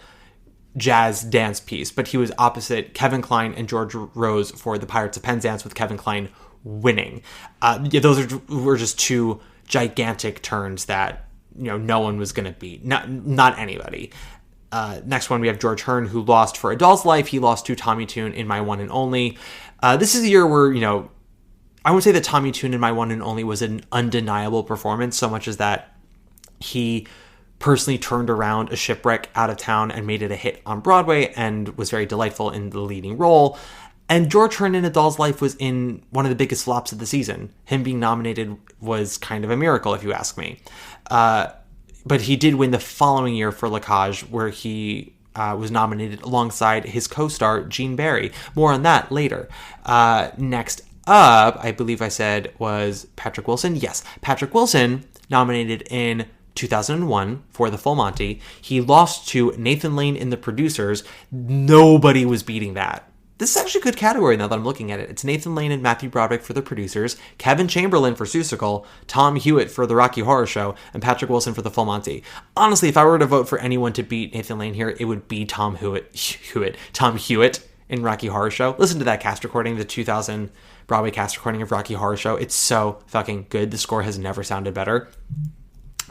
jazz dance piece, but he was opposite Kevin Kline and George Rose for the Pirates of Penzance, with Kevin Kline winning. Those were just 2 gigantic turns that no one was going to beat, not anybody. Next one, we have George Hearn, who lost for A Doll's Life. He lost to Tommy Tune in My One and Only. This is a year where I would say that Tommy Tune in My One and Only was an undeniable performance, so much as that he personally turned around a shipwreck out of town and made it a hit on Broadway and was very delightful in the leading role. And George Hearn in A Doll's Life was in one of the biggest flops of the season. Him being nominated was kind of a miracle, if you ask me. But he did win the following year for La Cage, where he was nominated alongside his co-star, Gene Barry. More on that later. Next up, I believe I said, was Patrick Wilson. Yes, Patrick Wilson, nominated in 2001 for The Full Monty. He lost to Nathan Lane in The Producers. Nobody was beating that. This is actually a good category now that I'm looking at it. It's Nathan Lane and Matthew Broderick for The Producers, Kevin Chamberlain for Seussical, Tom Hewitt for The Rocky Horror Show, and Patrick Wilson for The Full Monty. Honestly, if I were to vote for anyone to beat Nathan Lane here, it would be Tom Hewitt in Rocky Horror Show. Listen to that cast recording, the 2000 Broadway cast recording of Rocky Horror Show. It's so fucking good. The score has never sounded better.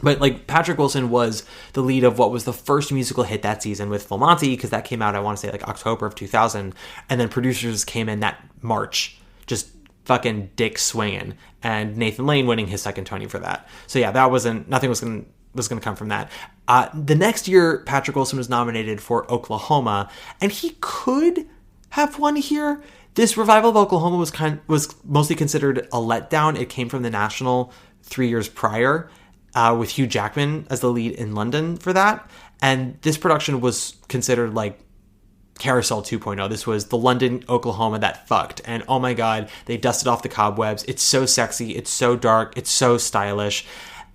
But Patrick Wilson was the lead of what was the first musical hit that season with Full Monty, because that came out, I want to say, October of 2000. And then Producers came in that March, just fucking dick swinging. And Nathan Lane winning his 2nd Tony for that. So yeah, nothing was going to come from that. The next year, Patrick Wilson was nominated for Oklahoma, and he could have won here. This revival of Oklahoma was mostly considered a letdown. It came from the National 3 years prior, with Hugh Jackman as the lead in London for that. And this production was considered like Carousel 2.0. This was the London, Oklahoma that fucked. And oh my God, they dusted off the cobwebs. It's so sexy. It's so dark. It's so stylish.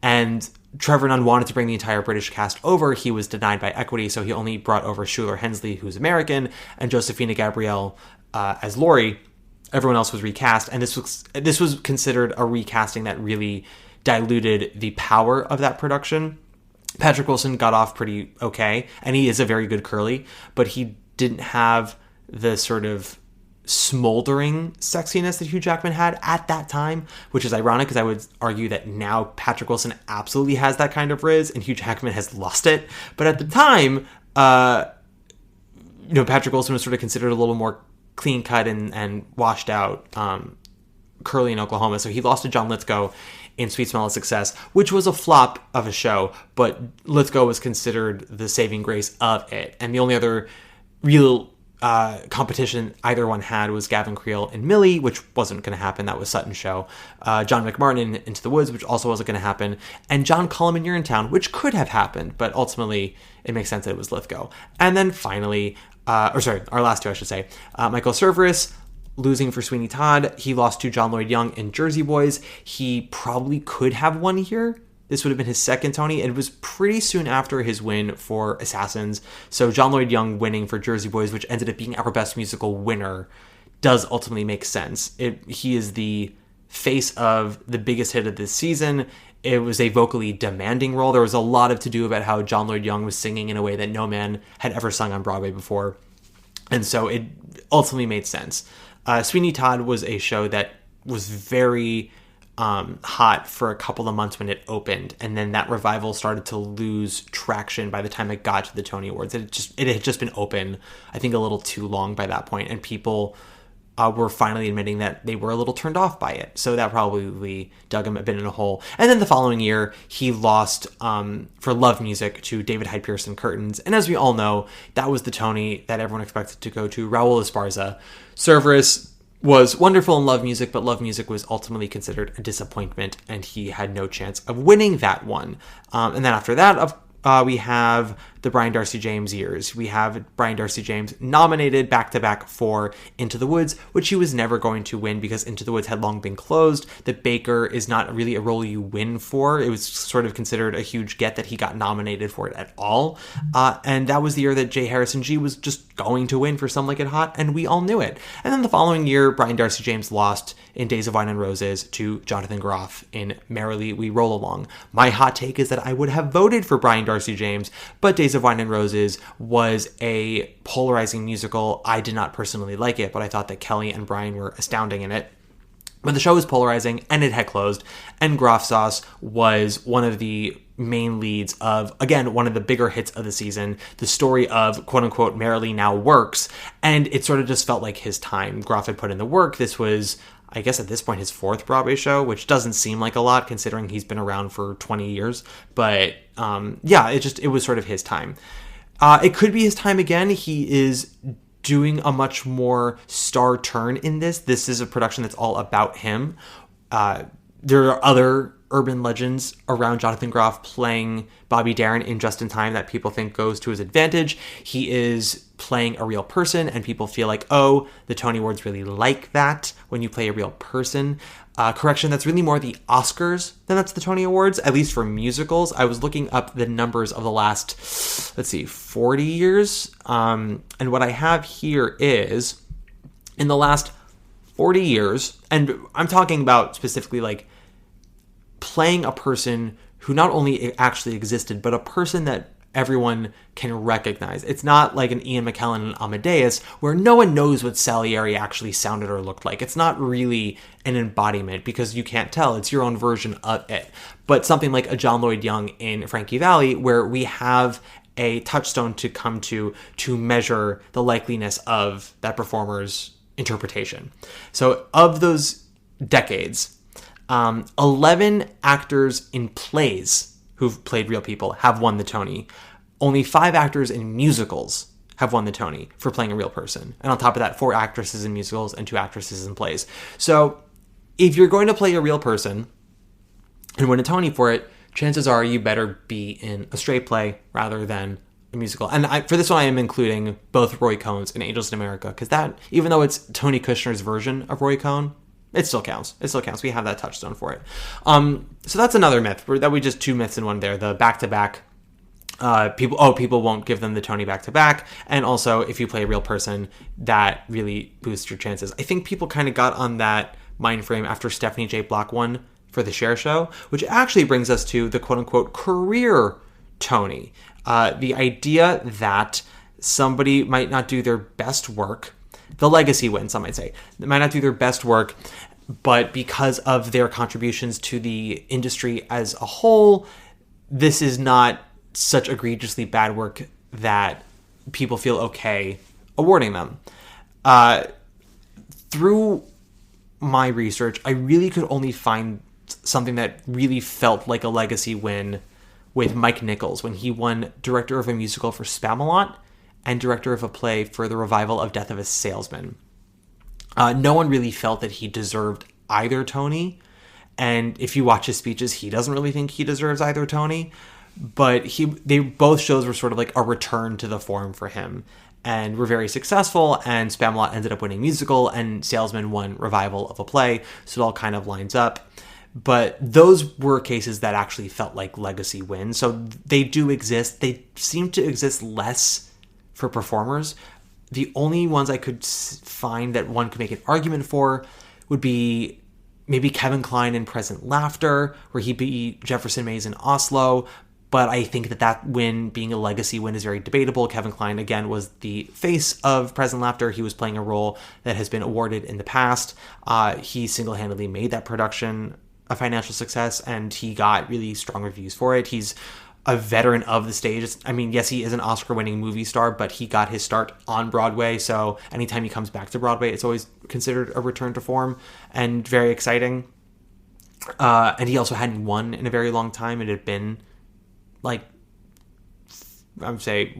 And Trevor Nunn wanted to bring the entire British cast over. He was denied by equity, so he only brought over Shuler Hensley, who's American, and Josephina Gabrielle as Laurie. Everyone else was recast, and this was considered a recasting that really diluted the power of that production. Patrick Wilson got off pretty okay, and he is a very good Curly, but he didn't have the sort of smoldering sexiness that Hugh Jackman had at that time, which is ironic because I would argue that now Patrick Wilson absolutely has that kind of riz and Hugh Jackman has lost it. But at the time, Patrick Wilson was sort of considered a little more clean cut and washed out Curly in Oklahoma. So he lost to John Lithgow in Sweet Smell of Success, which was a flop of a show, but Lithgow was considered the saving grace of it. And the only other real competition either one had was Gavin Creel and Millie, which wasn't going to happen. That was Sutton's show. John McMartin in Into the Woods, which also wasn't going to happen. And John Cullum in Urinetown, which could have happened, but ultimately it makes sense that it was Lithgow. And then finally, our last two, I should say, Michael Cerveris, losing for Sweeney Todd. He lost to John Lloyd Young in Jersey Boys. He probably could have won here. This would have been his second Tony. It was pretty soon after his win for Assassins. So John Lloyd Young winning for Jersey Boys, which ended up being our Best Musical winner, does ultimately make sense. He is the face of the biggest hit of this season. It was a vocally demanding role. There was a lot of to-do about how John Lloyd Young was singing in a way that no man had ever sung on Broadway before. And so it ultimately made sense. Sweeney Todd was a show that was very hot for a couple of months when it opened, and then that revival started to lose traction by the time it got to the Tony Awards. It had just been open, I think, a little too long by that point, and people were finally admitting that they were a little turned off by it. So that probably dug him a bit in a hole. And then the following year, he lost for Love Music to David Hyde Pierce and Curtains. And as we all know, that was the Tony that everyone expected to go to Raul Esparza. Cerveris was wonderful in Love Music, but Love Music was ultimately considered a disappointment, and he had no chance of winning that one. And then after that, we have the Brian Darcy James years. We have Brian Darcy James nominated back-to-back for Into the Woods, which he was never going to win because Into the Woods had long been closed. The Baker is not really a role you win for. It was sort of considered a huge get that he got nominated for it at all. And that was the year that J. Harrison G was just going to win for Some Like It Hot, and we all knew it. And then the following year, Brian Darcy James lost in Days of Wine and Roses to Jonathan Groff in Merrily We Roll Along. My hot take is that I would have voted for Brian Darcy James, but Days of Wine and Roses was a polarizing musical. I did not personally like it, but I thought that Kelly and Brian were astounding in it. But the show was polarizing, and it had closed, and Groff Sauce was one of the main leads of, again, one of the bigger hits of the season. The story of, quote-unquote, Merrily now works, and it sort of just felt like his time. Groff had put in the work. This was, I guess at this point, his fourth Broadway show, which doesn't seem like a lot considering he's been around for 20 years. But it was sort of his time. It could be his time again. He is doing a much more star turn in this. This is a production that's all about him. There are other urban legends around Jonathan Groff playing Bobby Darin in Just in Time that people think goes to his advantage. He is playing a real person, and people feel like, oh, the Tony Awards really like that when you play a real person. Correction, that's really more the Oscars than that's the Tony Awards, at least for musicals. I was looking up the numbers of the last, 40 years. And what I have here is, in the last 40 years, and I'm talking about specifically like playing a person who not only actually existed, but a person that everyone can recognize. It's not like an Ian McKellen and Amadeus where no one knows what Salieri actually sounded or looked like. It's not really an embodiment because you can't tell. It's your own version of it. But something like a John Lloyd Young in Frankie Valli, where we have a touchstone to come to measure the likeliness of that performer's interpretation. So of those decades, 11 actors in plays who've played real people have won the Tony. Only 5 actors in musicals have won the Tony for playing a real person. And on top of that, 4 actresses in musicals and 2 actresses in plays. So if you're going to play a real person and win a Tony for it, chances are you better be in a straight play rather than a musical. And for this one, I am including both Roy Cohn's and Angels in America, because that, even though it's Tony Kushner's version of Roy Cohn, It still counts. It still counts. We have that touchstone for it. So that's another myth. That we just two myths in one there. The back-to-back people won't give them the Tony back-to-back. And also, if you play a real person, that really boosts your chances. I think people kind of got on that mind frame after Stephanie J. Block won for the Cher Show, which actually brings us to the quote-unquote career Tony. The idea that somebody might not do their best work, the legacy win, some might say, they might not do their best work, but because of their contributions to the industry as a whole, this is not such egregiously bad work that people feel okay awarding them. Through my research, I really could only find something that really felt like a legacy win with Mike Nichols when he won director of a musical for Spamalot and director of a play for the revival of Death of a Salesman. No one really felt that he deserved either Tony, and if you watch his speeches, he doesn't really think he deserves either Tony, but both shows were sort of like a return to the form for him, and were very successful, and Spamalot ended up winning musical, and Salesman won revival of a play, so it all kind of lines up. But those were cases that actually felt like legacy wins, so they do exist. They seem to exist less for performers. The only ones I could find that one could make an argument for would be maybe Kevin Kline in Present Laughter, where he beat Jefferson Mays in Oslo. But I think that win being a legacy win is very debatable. Kevin Kline, again, was the face of Present Laughter. He was playing a role that has been awarded in the past. He single-handedly made that production a financial success, and he got really strong reviews for it. He's a veteran of the stage. I mean, yes, he is an Oscar-winning movie star, but he got his start on Broadway, so anytime he comes back to Broadway, it's always considered a return to form and very exciting. And he also hadn't won in a very long time. It had been, like, I would say,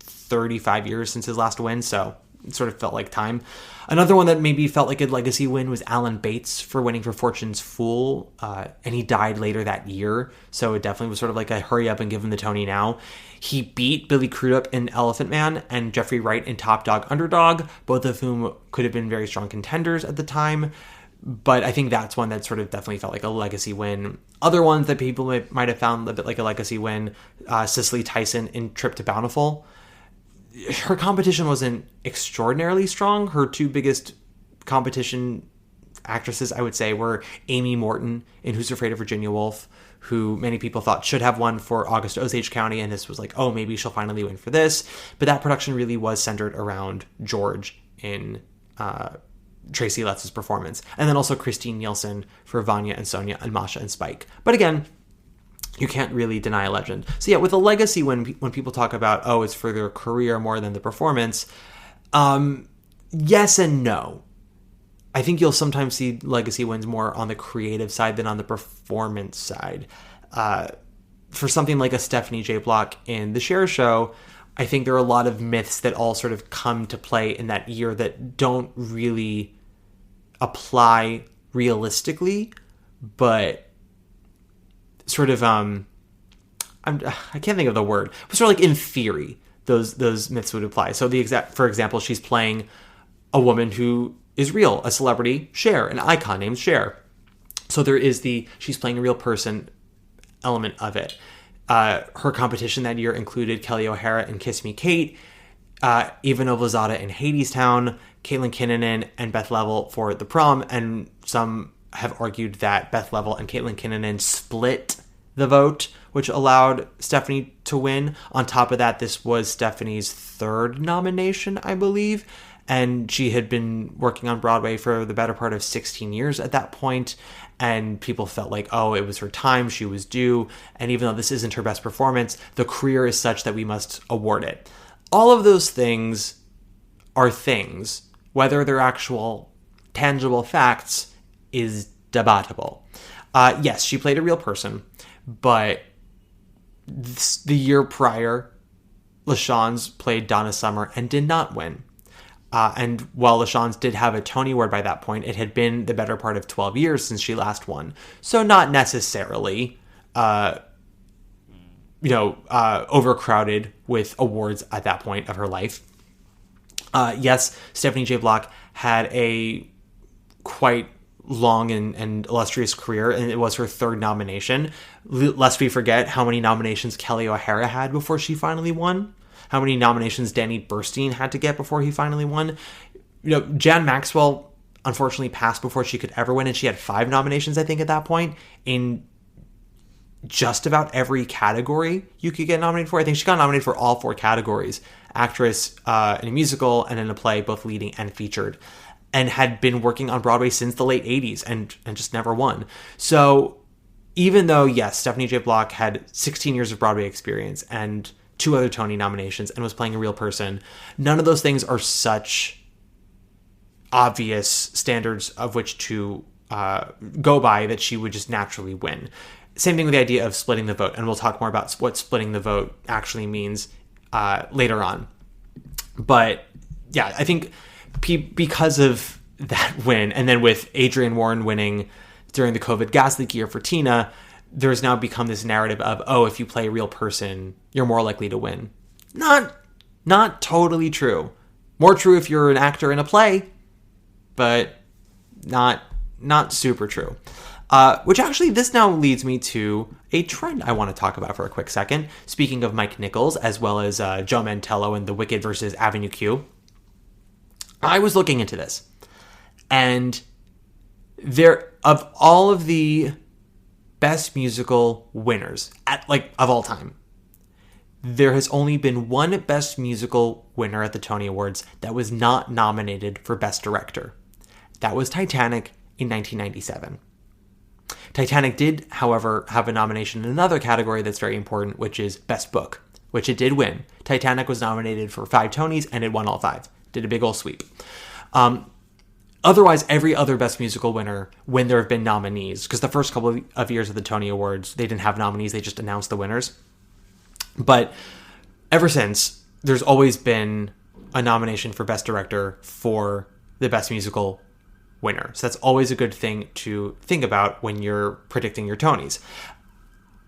35 years since his last win, so it sort of felt like time. Another one that maybe felt like a legacy win was Alan Bates for winning for Fortune's Fool, and he died later that year, so it definitely was sort of like a hurry up and give him the Tony now. He beat Billy Crudup in Elephant Man and Jeffrey Wright in Top Dog Underdog, both of whom could have been very strong contenders at the time, but I think that's one that sort of definitely felt like a legacy win. Other ones that people might have found a bit like a legacy win, Cicely Tyson in Trip to Bountiful. Her competition wasn't extraordinarily strong. Her two biggest competition actresses, I would say, were Amy Morton in Who's Afraid of Virginia Woolf, who many people thought should have won for August Osage County, and this was like, oh, maybe she'll finally win for this. But that production really was centered around George in Tracy Letts' performance. And then also Christine Nielsen for Vanya and Sonia and Masha and Spike. But again, you can't really deny a legend. So yeah, with a legacy, when people talk about, oh, it's for their career more than the performance, yes and no. I think you'll sometimes see legacy wins more on the creative side than on the performance side. For something like a Stephanie J. Block in The Cher Show, I think there are a lot of myths that all sort of come to play in that year that don't really apply realistically, but sort of I can't think of the word, but sort of like in theory those myths would apply. So for example, she's playing a woman who is real, a celebrity, Cher, an icon named Cher. So there is she's playing a real person element of it. Her competition that year included Kelly O'Hara in Kiss Me Kate, Eva Noblezada in Hadestown, Caitlin Kinnunen and Beth Leavel for The Prom, and some have argued that Beth Leavel and Caitlin Kinnunen split the vote, which allowed Stephanie to win. On top of that, this was Stephanie's third nomination, I believe, and she had been working on Broadway for the better part of 16 years at that point, and people felt like, oh, it was her time, she was due, and even though this isn't her best performance, the career is such that we must award it. All of those things are things. Whether they're actual tangible facts is debatable. Yes, she played a real person, but the year prior, LaChanze played Donna Summer and did not win. And while LaChanze did have a Tony Award by that point, it had been the better part of 12 years since she last won. So not necessarily, overcrowded with awards at that point of her life. Yes, Stephanie J. Block had a quite long and illustrious career, and it was her third nomination. Lest we forget how many nominations Kelly O'Hara had before she finally won, how many nominations Danny Burstein had to get before he finally won. Jan Maxwell unfortunately passed before she could ever win, and she had 5 nominations, I think, at that point, in just about every category you could get nominated for. I think she got nominated for all 4 categories: actress, in a musical, and in a play, both leading and featured, and had been working on Broadway since the late 80s and just never won. So even though, yes, Stephanie J. Block had 16 years of Broadway experience and 2 other Tony nominations and was playing a real person, none of those things are such obvious standards of which to go by that she would just naturally win. Same thing with the idea of splitting the vote, and we'll talk more about what splitting the vote actually means later on. But yeah, I think because of that win, and then with Adrienne Warren winning during the COVID gas leak year for Tina, there's now become this narrative of, oh, if you play a real person, you're more likely to win. Not totally true. More true if you're an actor in a play, but not super true. Which actually, this now leads me to a trend I want to talk about for a quick second. Speaking of Mike Nichols, as well as Joe Mantello and The Wicked versus Avenue Q, I was looking into this. And of all of the best musical winners, of all time, there has only been one best musical winner at the Tony Awards that was not nominated for Best Director. That was Titanic in 1997. Titanic did, however, have a nomination in another category that's very important, which is Best Book, which it did win. Titanic was nominated for 5 Tonys, and it won all 5. Did a big old sweep. Otherwise, every other Best Musical winner, when there have been nominees, because the first couple of years of the Tony Awards, they didn't have nominees, they just announced the winners. But ever since, there's always been a nomination for Best Director for the Best Musical winner. So that's always a good thing to think about when you're predicting your Tonys.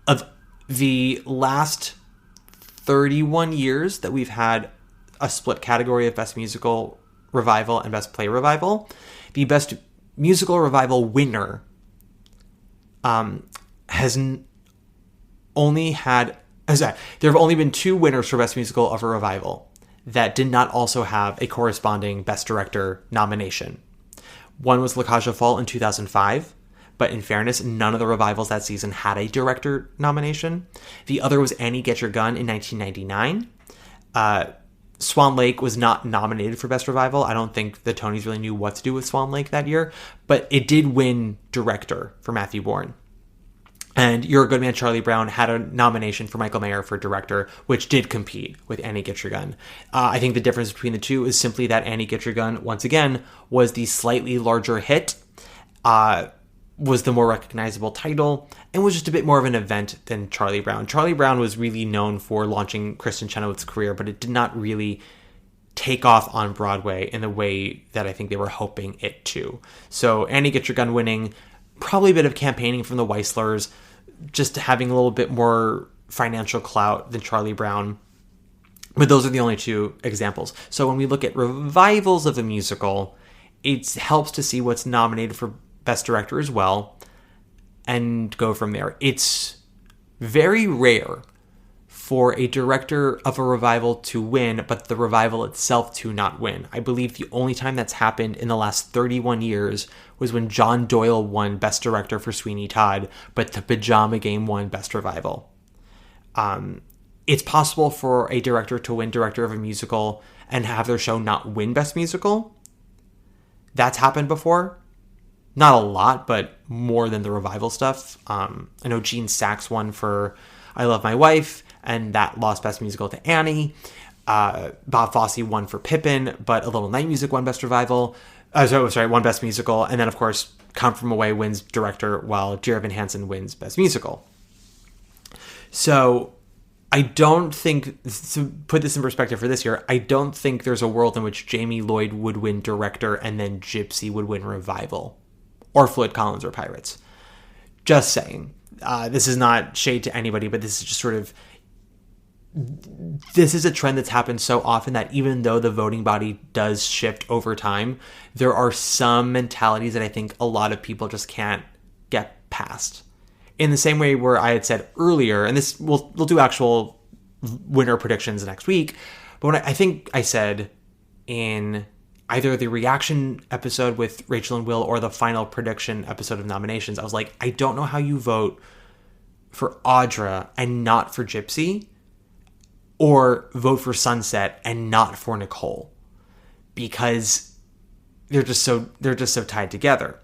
Of the last 31 years that we've had a split category of Best Musical Revival and Best Play Revival, the Best Musical Revival winner has only had... There have only been 2 winners for Best Musical of a Revival that did not also have a corresponding Best Director nomination. One was La Cage aux Folles in 2005, but in fairness, none of the revivals that season had a director nomination. The other was Annie Get Your Gun in 1999. Swan Lake was not nominated for Best Revival. I don't think the Tonys really knew what to do with Swan Lake that year, but it did win director for Matthew Bourne. And You're a Good Man, Charlie Brown had a nomination for Michael Mayer for director, which did compete with Annie Get Your Gun. I think the difference between the two is simply that Annie Get Your Gun, once again, was the slightly larger hit, was the more recognizable title, and was just a bit more of an event than Charlie Brown. Charlie Brown was really known for launching Kristen Chenoweth's career, but it did not really take off on Broadway in the way that I think they were hoping it to. So Annie Get Your Gun winning, probably a bit of campaigning from the Weislers, just having a little bit more financial clout than Charlie Brown. But those are the only 2 examples. So when we look at revivals of a musical, it helps to see what's nominated for Best Director as well and go from there. It's very rare for a director of a revival to win, but the revival itself to not win. I believe the only time that's happened in the last 31 years was when John Doyle won Best Director for Sweeney Todd, but The Pajama Game won Best Revival. It's possible for a director to win Director of a Musical and have their show not win Best Musical. That's happened before. Not a lot, but more than the revival stuff. I know Gene Saks won for I Love My Wife, and that lost Best Musical to Annie. Bob Fosse won for Pippin, but A Little Night Music won Best Revival. Won Best Musical. And then, of course, Come From Away wins Director, while Jerry Van Hansen wins Best Musical. So I don't think, to put this in perspective for this year, I don't think there's a world in which Jamie Lloyd would win Director and then Gypsy would win Revival. Or Floyd Collins or Pirates. Just saying. This is not shade to anybody, but this is just sort of this is a trend that's happened so often that even though the voting body does shift over time, there are some mentalities that I think a lot of people just can't get past. In the same way where I had said earlier, and this we'll do actual winner predictions next week, but when I think I said in either the reaction episode with Rachel and Will or the final prediction episode of nominations, I was like, I don't know how you vote for Audra and not for Gypsy, or vote for Sunset and not for Nicole, because they're just so tied together.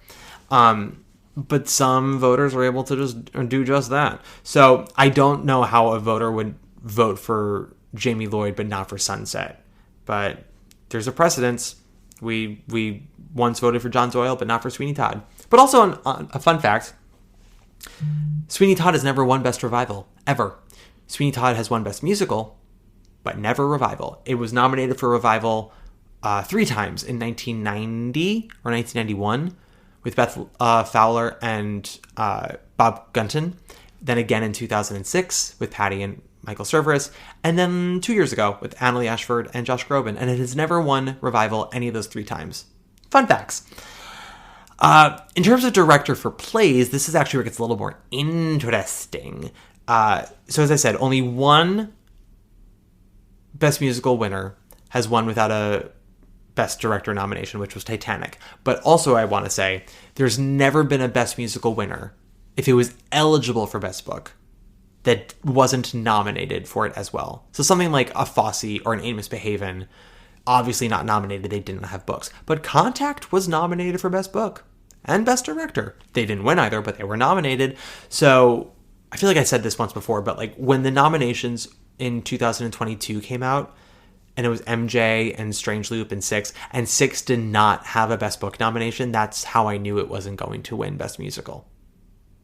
But some voters were able to just do just that. So I don't know how a voter would vote for Jamie Lloyd but not for Sunset. But there's a precedence. We once voted for John Doyle but not for Sweeney Todd. But also a fun fact, Sweeney Todd has never won Best Revival, ever. Sweeney Todd has won Best Musical, but never Revival. It was nominated for Revival 3 times in 1990 or 1991 with Beth Fowler and Bob Gunton. Then again in 2006 with Patty and Michael Cerveris. And then 2 years ago with Annalie Ashford and Josh Groban. And it has never won Revival any of those 3 times. Fun facts. In terms of director for plays, this is actually where it gets a little more interesting. So as I said, only one Best Musical winner has won without a Best Director nomination, which was Titanic. But also I want to say, there's never been a Best Musical winner, if it was eligible for Best Book, that wasn't nominated for it as well. So something like a Fosse or an Ain't Misbehavin', obviously not nominated, they didn't have books. But Contact was nominated for Best Book and Best Director. They didn't win either, but they were nominated. So I feel like I said this once before, but like when the nominations in 2022 came out, and it was MJ and Strange Loop and Six did not have a Best Book nomination, that's how I knew it wasn't going to win Best Musical.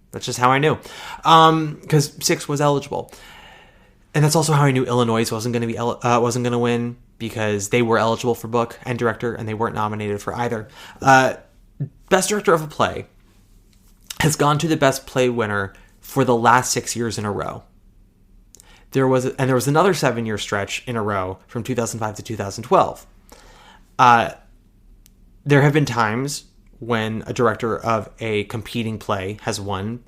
That's just how I knew. Because Six was eligible. And that's also how I knew Illinois wasn't going to win, because they were eligible for book and director, and they weren't nominated for either. Best Director of a Play has gone to the Best Play winner for the last 6 years in a row. There was another 7-year stretch in a row from 2005 to 2012. There have been times when a director of a competing play has won,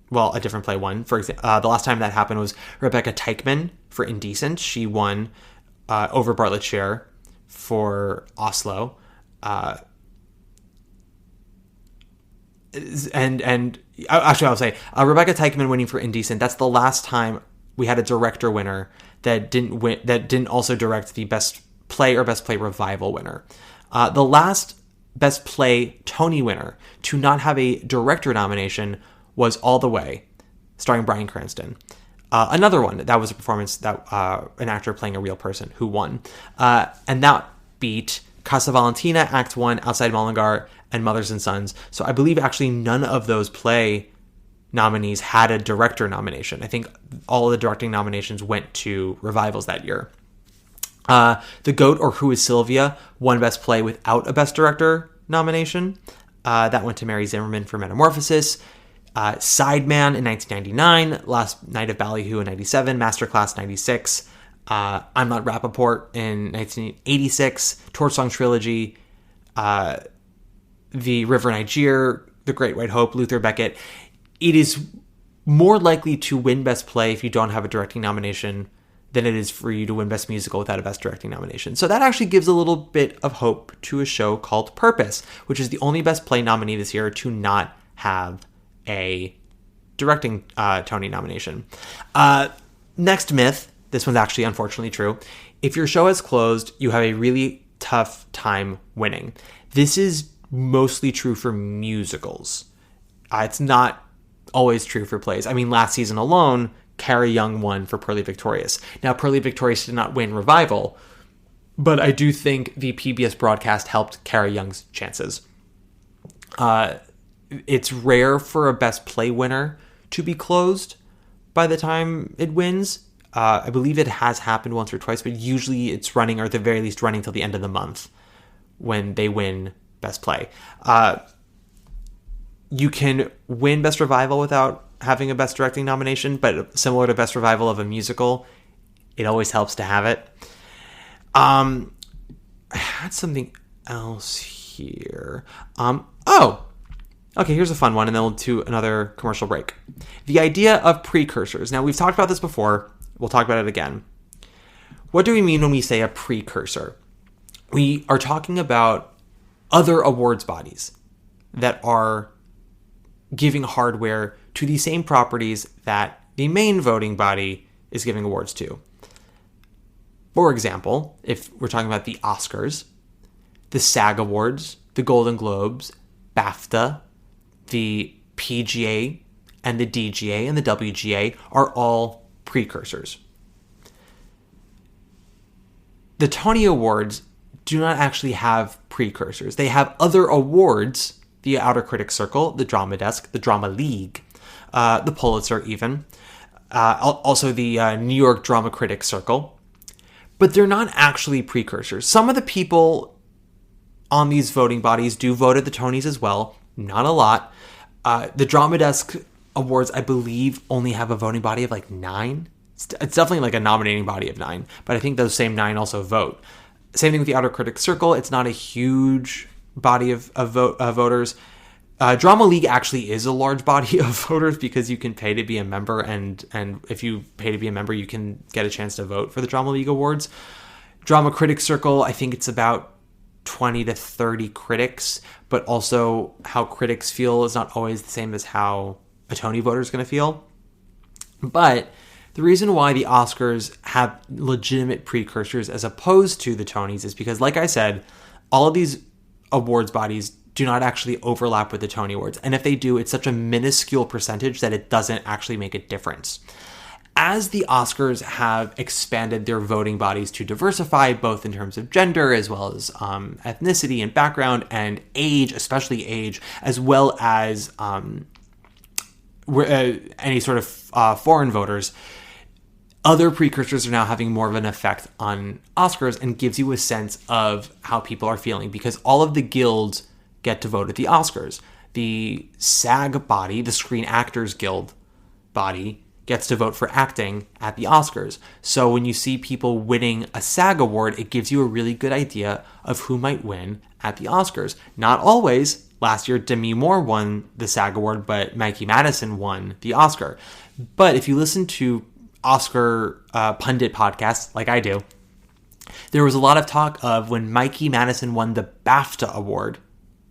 well, a different play won. For example, the last time that happened was Rebecca Teichman for Indecent. She won over Bartlett Sher for Oslo. And actually, I'll say Rebecca Teichman winning for Indecent. That's the last time we had a director winner that didn't also direct the Best Play or Best Play Revival winner. The last Best Play Tony winner to not have a director nomination was All the Way, starring Bryan Cranston. Another one that was a performance that an actor playing a real person who won, and that beat Casa Valentina, Act 1, Outside Mullingar, and Mothers and Sons. So I believe actually none of those play nominees had a director nomination. I think all of the directing nominations went to revivals that year. The Goat, or Who is Sylvia, won Best Play without a Best Director nomination. That went to Mary Zimmerman for Metamorphosis. Sideman in 1999, Last Night of Ballyhoo in 97, Masterclass 96, I'm Not Rappaport in 1986, Torch Song Trilogy, The River Niger, The Great White Hope, Luther Beckett. It is more likely to win Best Play if you don't have a directing nomination than it is for you to win Best Musical without a Best Directing nomination. So that actually gives a little bit of hope to a show called Purpose, which is the only Best Play nominee this year to not have a directing Tony nomination. Next myth, this one's actually unfortunately true. If your show has closed, you have a really tough time winning. This is mostly true for musicals. It's not always true for plays. I mean, last season alone, Carrie Young won for Pearly Victorious. Now, Pearly Victorious did not win Revival, but I do think the PBS broadcast helped Carrie Young's chances. It's rare for a Best Play winner to be closed by the time it wins. I believe it has happened once or twice, but usually it's running, or at the very least running till the end of the month when they win Best Play. You can win Best Revival without having a Best Directing nomination, but similar to Best Revival of a musical, It always helps to have it. I had something else here. Okay, here's a fun one, and then we'll do another commercial break. The idea of precursors. Now, we've talked about this before. We'll talk about it again. What do we mean when we say a precursor? We are talking about other awards bodies that are giving hardware to the same properties that the main voting body is giving awards to. For example, if we're talking about the Oscars, the SAG Awards, the Golden Globes, BAFTA, the PGA, and the DGA and the WGA are all precursors. The Tony Awards do not actually have precursors. They have other awards, the Outer Critics Circle, the Drama Desk, the Drama League, the Pulitzer even, also the New York Drama Critics Circle, but they're not actually precursors. Some of the people on these voting bodies do vote at the Tonys as well, not a lot. The Drama Desk Awards, I believe, only have a voting body of like 9. It's definitely like a nominating body of 9, but I think those same 9 also vote. Same thing with the Outer Critics Circle. It's not a huge body of voters. Drama League actually is a large body of voters because you can pay to be a member, and if you pay to be a member, you can get a chance to vote for the Drama League Awards. Drama Critics Circle, I think it's about 20 to 30 critics, but also how critics feel is not always the same as how a Tony voter is going to feel. But the reason why the Oscars have legitimate precursors as opposed to the Tonys is because, like I said, all of these awards bodies do not actually overlap with the Tony Awards. And if they do, it's such a minuscule percentage that it doesn't actually make a difference. As the Oscars have expanded their voting bodies to diversify, both in terms of gender as well as ethnicity and background and age, especially age, as well as any sort of foreign voters, other precursors are now having more of an effect on Oscars and gives you a sense of how people are feeling, because all of the guilds get to vote at the Oscars. The SAG body, the Screen Actors Guild body, gets to vote for acting at the Oscars. So when you see people winning a SAG award, it gives you a really good idea of who might win at the Oscars. Not always. Last year, Demi Moore won the SAG award, but Mikey Madison won the Oscar. But if you listen to Oscar pundit podcasts like I do, there was a lot of talk of when Mikey Madison won the BAFTA award,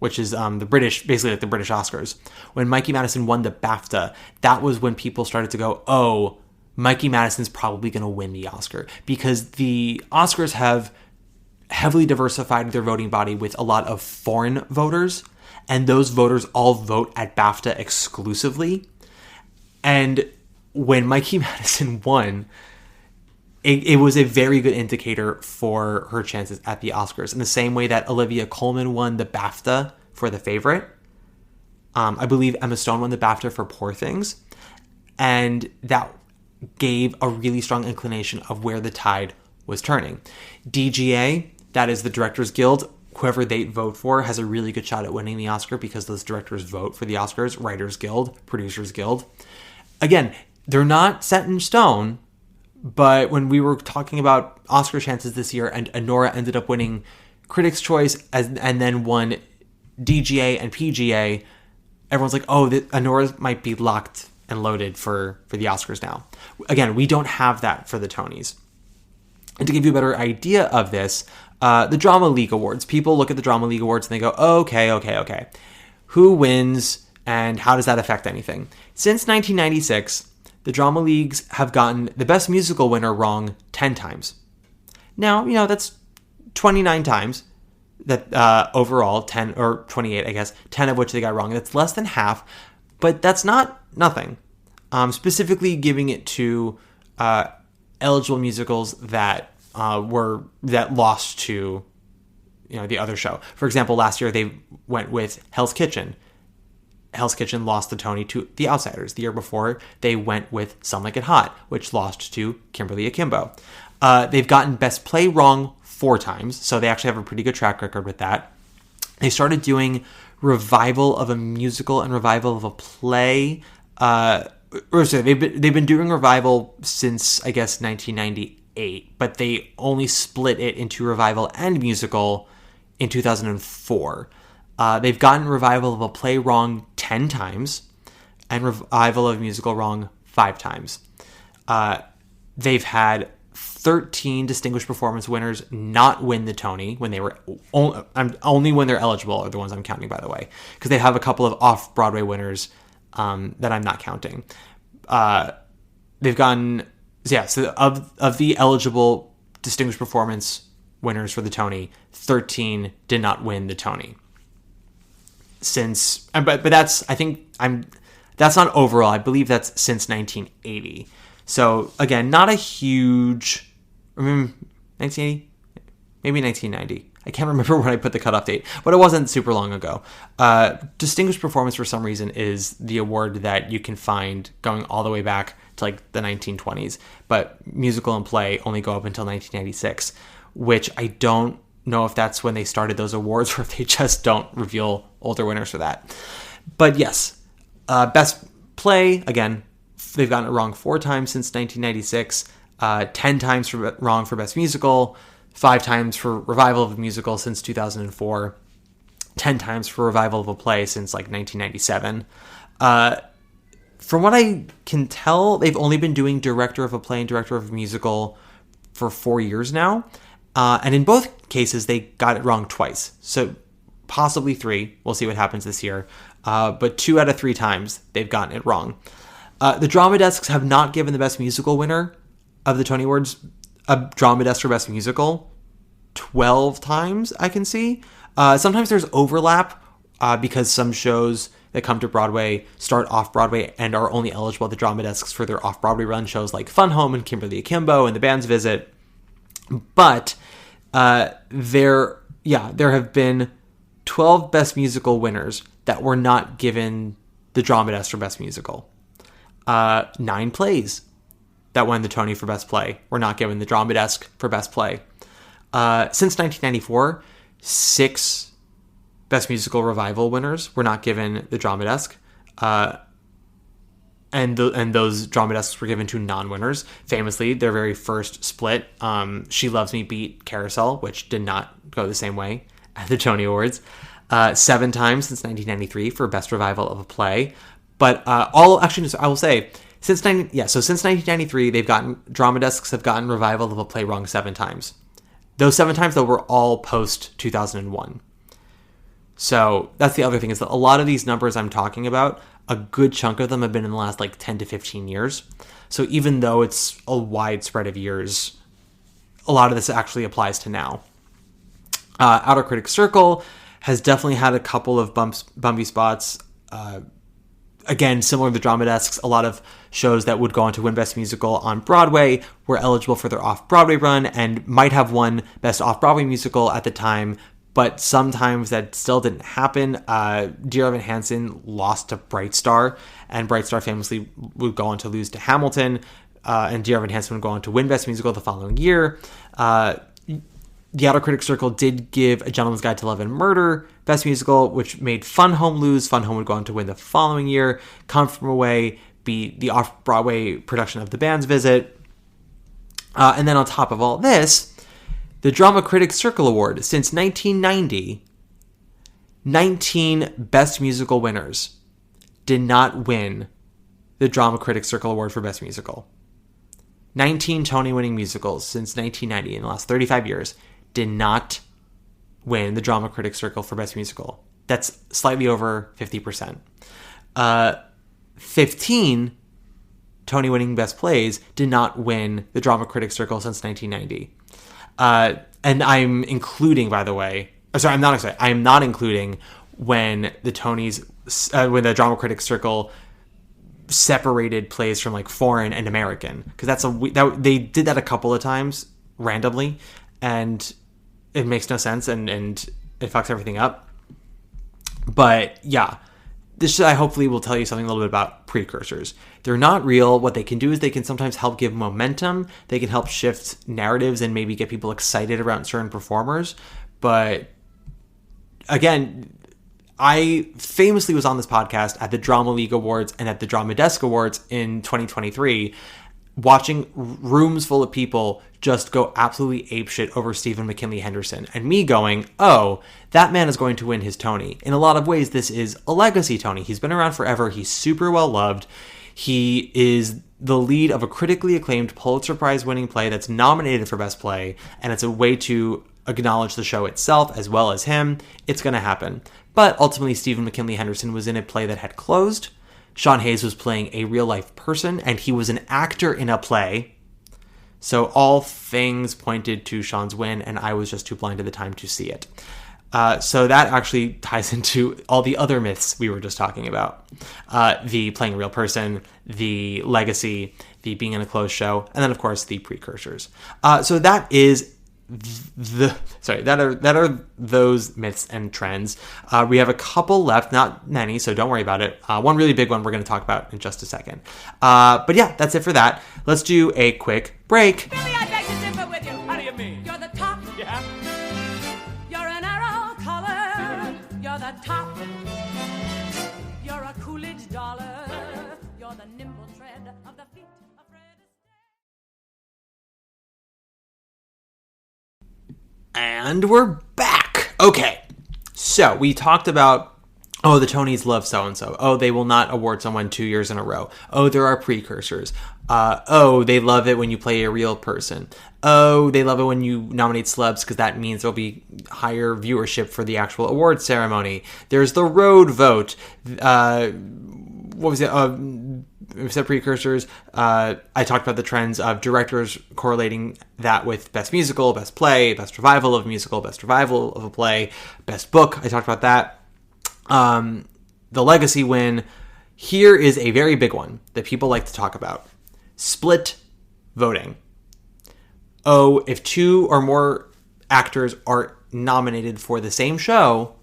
which is the British, basically like the British Oscars. When Mikey Madison won the BAFTA, that was when people started to go, oh, Mikey Madison's probably going to win the Oscar, because the Oscars have heavily diversified their voting body with a lot of foreign voters, and those voters all vote at BAFTA exclusively. And when Mikey Madison won, it was a very good indicator for her chances at the Oscars. In the same way that Olivia Colman won the BAFTA for The Favorite. I believe Emma Stone won the BAFTA for Poor Things. And that gave a really strong inclination of where the tide was turning. DGA, that is the Directors Guild, whoever they vote for has a really good shot at winning the Oscar because those directors vote for the Oscars. Writers Guild, Producers Guild. Again, they're not set in stone, but when we were talking about Oscar chances this year and Anora ended up winning Critics' Choice and then won DGA and PGA, everyone's like, oh, Anora might be locked and loaded for the Oscars now. Again, we don't have that for the Tonys. And to give you a better idea of this, the Drama League Awards. People look at the Drama League Awards and they go, okay. Who wins and how does that affect anything? Since 1996, the Drama Leagues have gotten the Best Musical winner wrong 10 times. Now, that's 29 times that overall, 10 or 28, I guess, 10 of which they got wrong. That's less than half, but that's not nothing. Specifically giving it to eligible musicals that lost to the other show. For example, last year they went with Hell's Kitchen. Hell's Kitchen lost the Tony to The Outsiders. The year before, they went with Some Like It Hot, which lost to Kimberly Akimbo. They've gotten Best Play wrong 4 times, so they actually have a pretty good track record with that. They started doing revival of a musical and revival of a play. They've been doing revival since, I guess, 1998. 2008, but they only split it into revival and musical in 2004. They've gotten revival of a play wrong 10 times and revival of a musical wrong 5 times. They've had 13 distinguished performance winners not win the Tony when they were only when they're eligible are the ones I'm counting, by the way, because they have a couple of off-Broadway winners that I'm not counting. They've gotten, so of the eligible distinguished performance winners for the Tony, 13 did not win the Tony. But that's, I think that's not overall. I believe that's since 1980. So again, not a huge, 1980, maybe 1990. I can't remember when I put the cutoff date, but it wasn't super long ago. Distinguished Performance, for some reason, is the award that you can find going all the way back to like the 1920s, but musical and play only go up until 1996, which I don't know if that's when they started those awards or if they just don't reveal older winners for that. But yes, best play, again, they've gotten it wrong 4 times since 1996, 10 times wrong for best musical, 5 times for revival of a musical since 2004, 10 times for revival of a play since like 1997. From what I can tell, they've only been doing director of a play and director of a musical for 4 years now. And in both cases, they got it wrong twice. So possibly 3. We'll see what happens this year. But 2 out of 3 times, they've gotten it wrong. The Drama Desks have not given the Best Musical winner of the Tony Awards a Drama Desk for Best Musical 12 times, I can see. Sometimes there's overlap because some shows that come to Broadway start off-Broadway and are only eligible at the Drama Desks for their off-Broadway run shows like Fun Home and Kimberly Akimbo and The Band's Visit. But there have been 12 Best Musical winners that were not given the Drama Desk for Best Musical. 9 plays that won the Tony for Best Play were not given the Drama Desk for Best Play. Since 1994, 6 Best Musical Revival winners were not given the Drama Desk. And those Drama Desks were given to non-winners. Famously, their very first split, She Loves Me beat Carousel, which did not go the same way at the Tony Awards. 7 times since 1993 for Best Revival of a Play. But I will say, since 1993, Drama Desks have gotten Revival of a Play wrong 7 times. Those 7 times, though, were all post-2001. So that's the other thing, is that a lot of these numbers I'm talking about, a good chunk of them have been in the last 10 to 15 years. So even though it's a wide spread of years, a lot of this actually applies to now. Outer Critics Circle has definitely had a couple of bumpy spots. Again, similar to the Drama Desks, a lot of shows that would go on to win Best Musical on Broadway were eligible for their off-Broadway run and might have won Best Off-Broadway Musical at the time, but sometimes that still didn't happen. Dear Evan Hansen lost to Bright Star, and Bright Star famously would go on to lose to Hamilton, and Dear Evan Hansen would go on to win Best Musical the following year. The Outer Critics Circle did give A Gentleman's Guide to Love and Murder Best Musical, which made Fun Home lose. Fun Home would go on to win the following year. Come From Away beat the off-Broadway production of The Band's Visit. And then on top of all this, the Drama Critics Circle Award, since 1990, 19 Best Musical winners did not win the Drama Critics Circle Award for Best Musical. 19 Tony-winning musicals since 1990, in the last 35 years, did not win the Drama Critics Circle for Best Musical. That's slightly over 50%. 15 Tony-winning Best Plays did not win the Drama Critics Circle since 1990. And I'm including, by the way, I'm not including when the Tonys, when the Drama Critics Circle separated plays from foreign and American, because they did that a couple of times randomly, and it makes no sense and it fucks everything up. But yeah, this I hopefully will tell you something a little bit about precursors. They're not real. What they can do is they can sometimes help give momentum. They can help shift narratives and maybe get people excited around certain performers. But again, I famously was on this podcast at the Drama League Awards and at the Drama Desk Awards in 2023, watching rooms full of people just go absolutely apeshit over Stephen McKinley Henderson, and me going, oh, that man is going to win his Tony. In a lot of ways, this is a legacy Tony. He's been around forever. He's super well loved. He is the lead of a critically acclaimed Pulitzer Prize winning play that's nominated for Best Play, and it's a way to acknowledge the show itself as well as him. It's going to happen. But ultimately, Stephen McKinley Henderson was in a play that had closed. Sean Hayes was playing a real-life person, and he was an actor in a play. So all things pointed to Sean's win, and I was just too blind at the time to see it. So that actually ties into all the other myths we were just talking about. The playing a real person, the legacy, the being in a closed show, and then, of course, the precursors. So that is that are those myths and trends. We have a couple left, not many, so don't worry about it. One really big one we're going to talk about in just a second. But yeah, that's it for that. Let's do a quick break. Billy, I beg to differ with you. How do you mean? You're the top. Yeah? You're an arrow color. You're the top. You're a Coolidge dollar. You're the nimble tread of the feet of Fred Astaire. And we're back. Okay, so we talked about, oh, the Tonys love so-and-so. Oh, they will not award someone 2 years in a row. Oh, there are precursors. Oh, they love it when you play a real person. Oh, they love it when you nominate celebs because that means there'll be higher viewership for the actual award ceremony. There's the road vote. What was it? We said precursors. I talked about the trends of directors correlating that with best musical, best play, best revival of a musical, best revival of a play, best book. I talked about that. The legacy win. Here is a very big one that people like to talk about. Split voting. Oh, if two or more actors are nominated for the same show,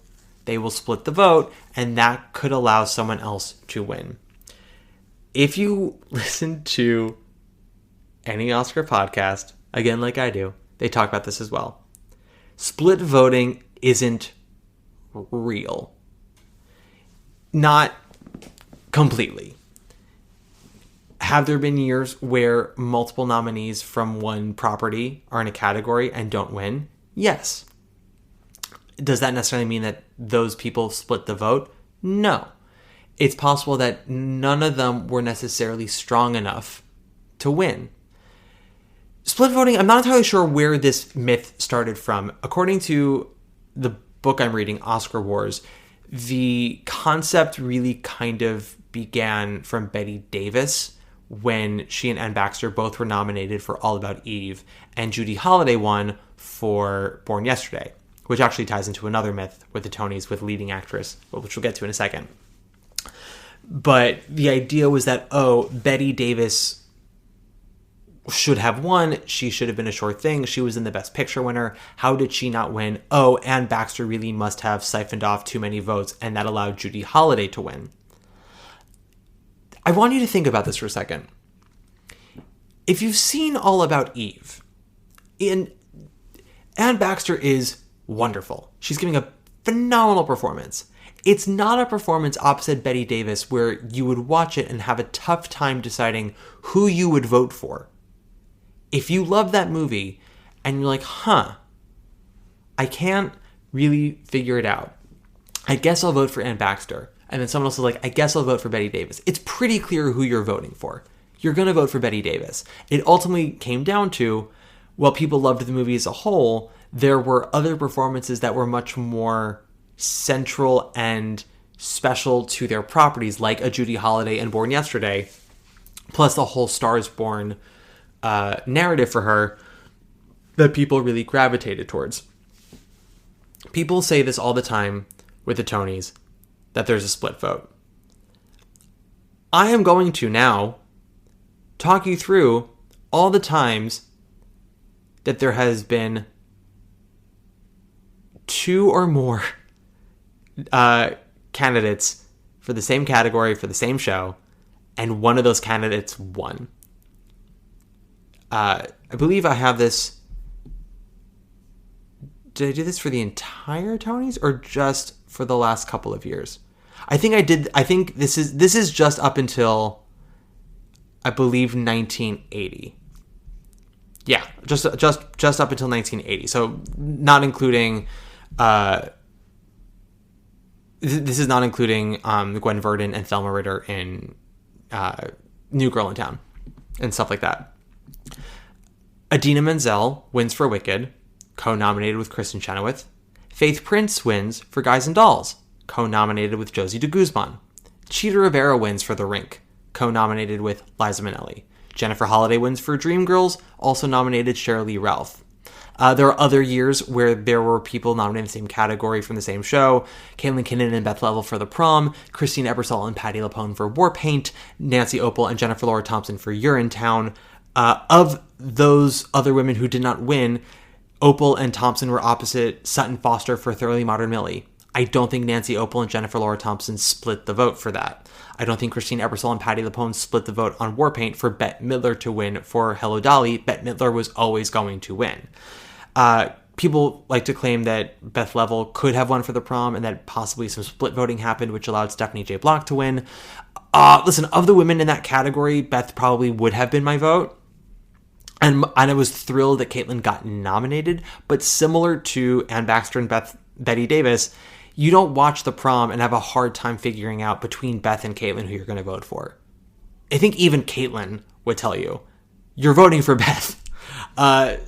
they will split the vote, and that could allow someone else to win. If you listen to any Oscar podcast, again, like I do, they talk about this as well. Split voting isn't real. Not completely. Have there been years where multiple nominees from one property are in a category and don't win? Yes. Does that necessarily mean that those people split the vote? No. It's possible that none of them were necessarily strong enough to win. Split voting, I'm not entirely sure where this myth started from. According to the book I'm reading, Oscar Wars, the concept really kind of began from Bette Davis when she and Anne Baxter both were nominated for All About Eve, and Judy Holliday won for Born Yesterday, which actually ties into another myth with the Tonys with leading actress, which we'll get to in a second. But the idea was that, oh, Bette Davis should have won. She should have been a sure thing. She was in the Best Picture winner. How did she not win? Oh, Anne Baxter really must have siphoned off too many votes, and that allowed Judy Holliday to win. I want you to think about this for a second. If you've seen All About Eve, Anne Baxter is wonderful. She's giving a phenomenal performance. It's not a performance opposite Bette Davis where you would watch it and have a tough time deciding who you would vote for. If you love that movie and you're like, I can't really figure it out. I guess I'll vote for Anne Baxter. And then someone else is like, I guess I'll vote for Bette Davis. It's pretty clear who you're voting for. You're going to vote for Bette Davis. It ultimately came down to, while people loved the movie as a whole, there were other performances that were much more central and special to their properties, like a Judy Holliday and Born Yesterday, plus the whole Stars Born narrative for her that people really gravitated towards. People say this all the time with the Tonys, that there's a split vote. I am going to now talk you through all the times that there has been two or more candidates for the same category for the same show, and one of those candidates won. I believe I have this. Did I do this for the entire Tonys or just for the last couple of years? I think I did. I think this is just up until I believe, 1980. Yeah, just up until 1980. So not including... this is not including Gwen Verdon and Thelma Ritter in New Girl in Town and stuff like that. Idina Menzel wins for Wicked, co-nominated with Kristen Chenoweth. Faith Prince wins for Guys and Dolls, co-nominated with Josie de Guzman. Cheetah Rivera wins for The Rink, co-nominated with Liza Minnelli. Jennifer Holliday wins for Dreamgirls, also nominated Sheryl Lee Ralph. There are other years where there were people nominated in the same category from the same show. Caitlin Kinnunen and Beth Leavel for The Prom, Christine Ebersole and Patti LuPone for Warpaint, Nancy Opel and Jennifer Laura Thompson for Urinetown. Of those other women who did not win, Opel and Thompson were opposite Sutton Foster for Thoroughly Modern Millie. I don't think Nancy Opel and Jennifer Laura Thompson split the vote for that. I don't think Christine Ebersole and Patti LuPone split the vote on Warpaint for Bette Midler to win for Hello Dolly. Bette Midler was always going to win. People like to claim that Beth Leavel could have won for The Prom and that possibly some split voting happened, which allowed Stephanie J. Block to win. Listen, of the women in that category, Beth probably would have been my vote. And I was thrilled that Caitlin got nominated, but similar to Ann Baxter and Betty Davis, you don't watch The Prom and have a hard time figuring out between Beth and Caitlin who you're going to vote for. I think even Caitlin would tell you, you're voting for Beth.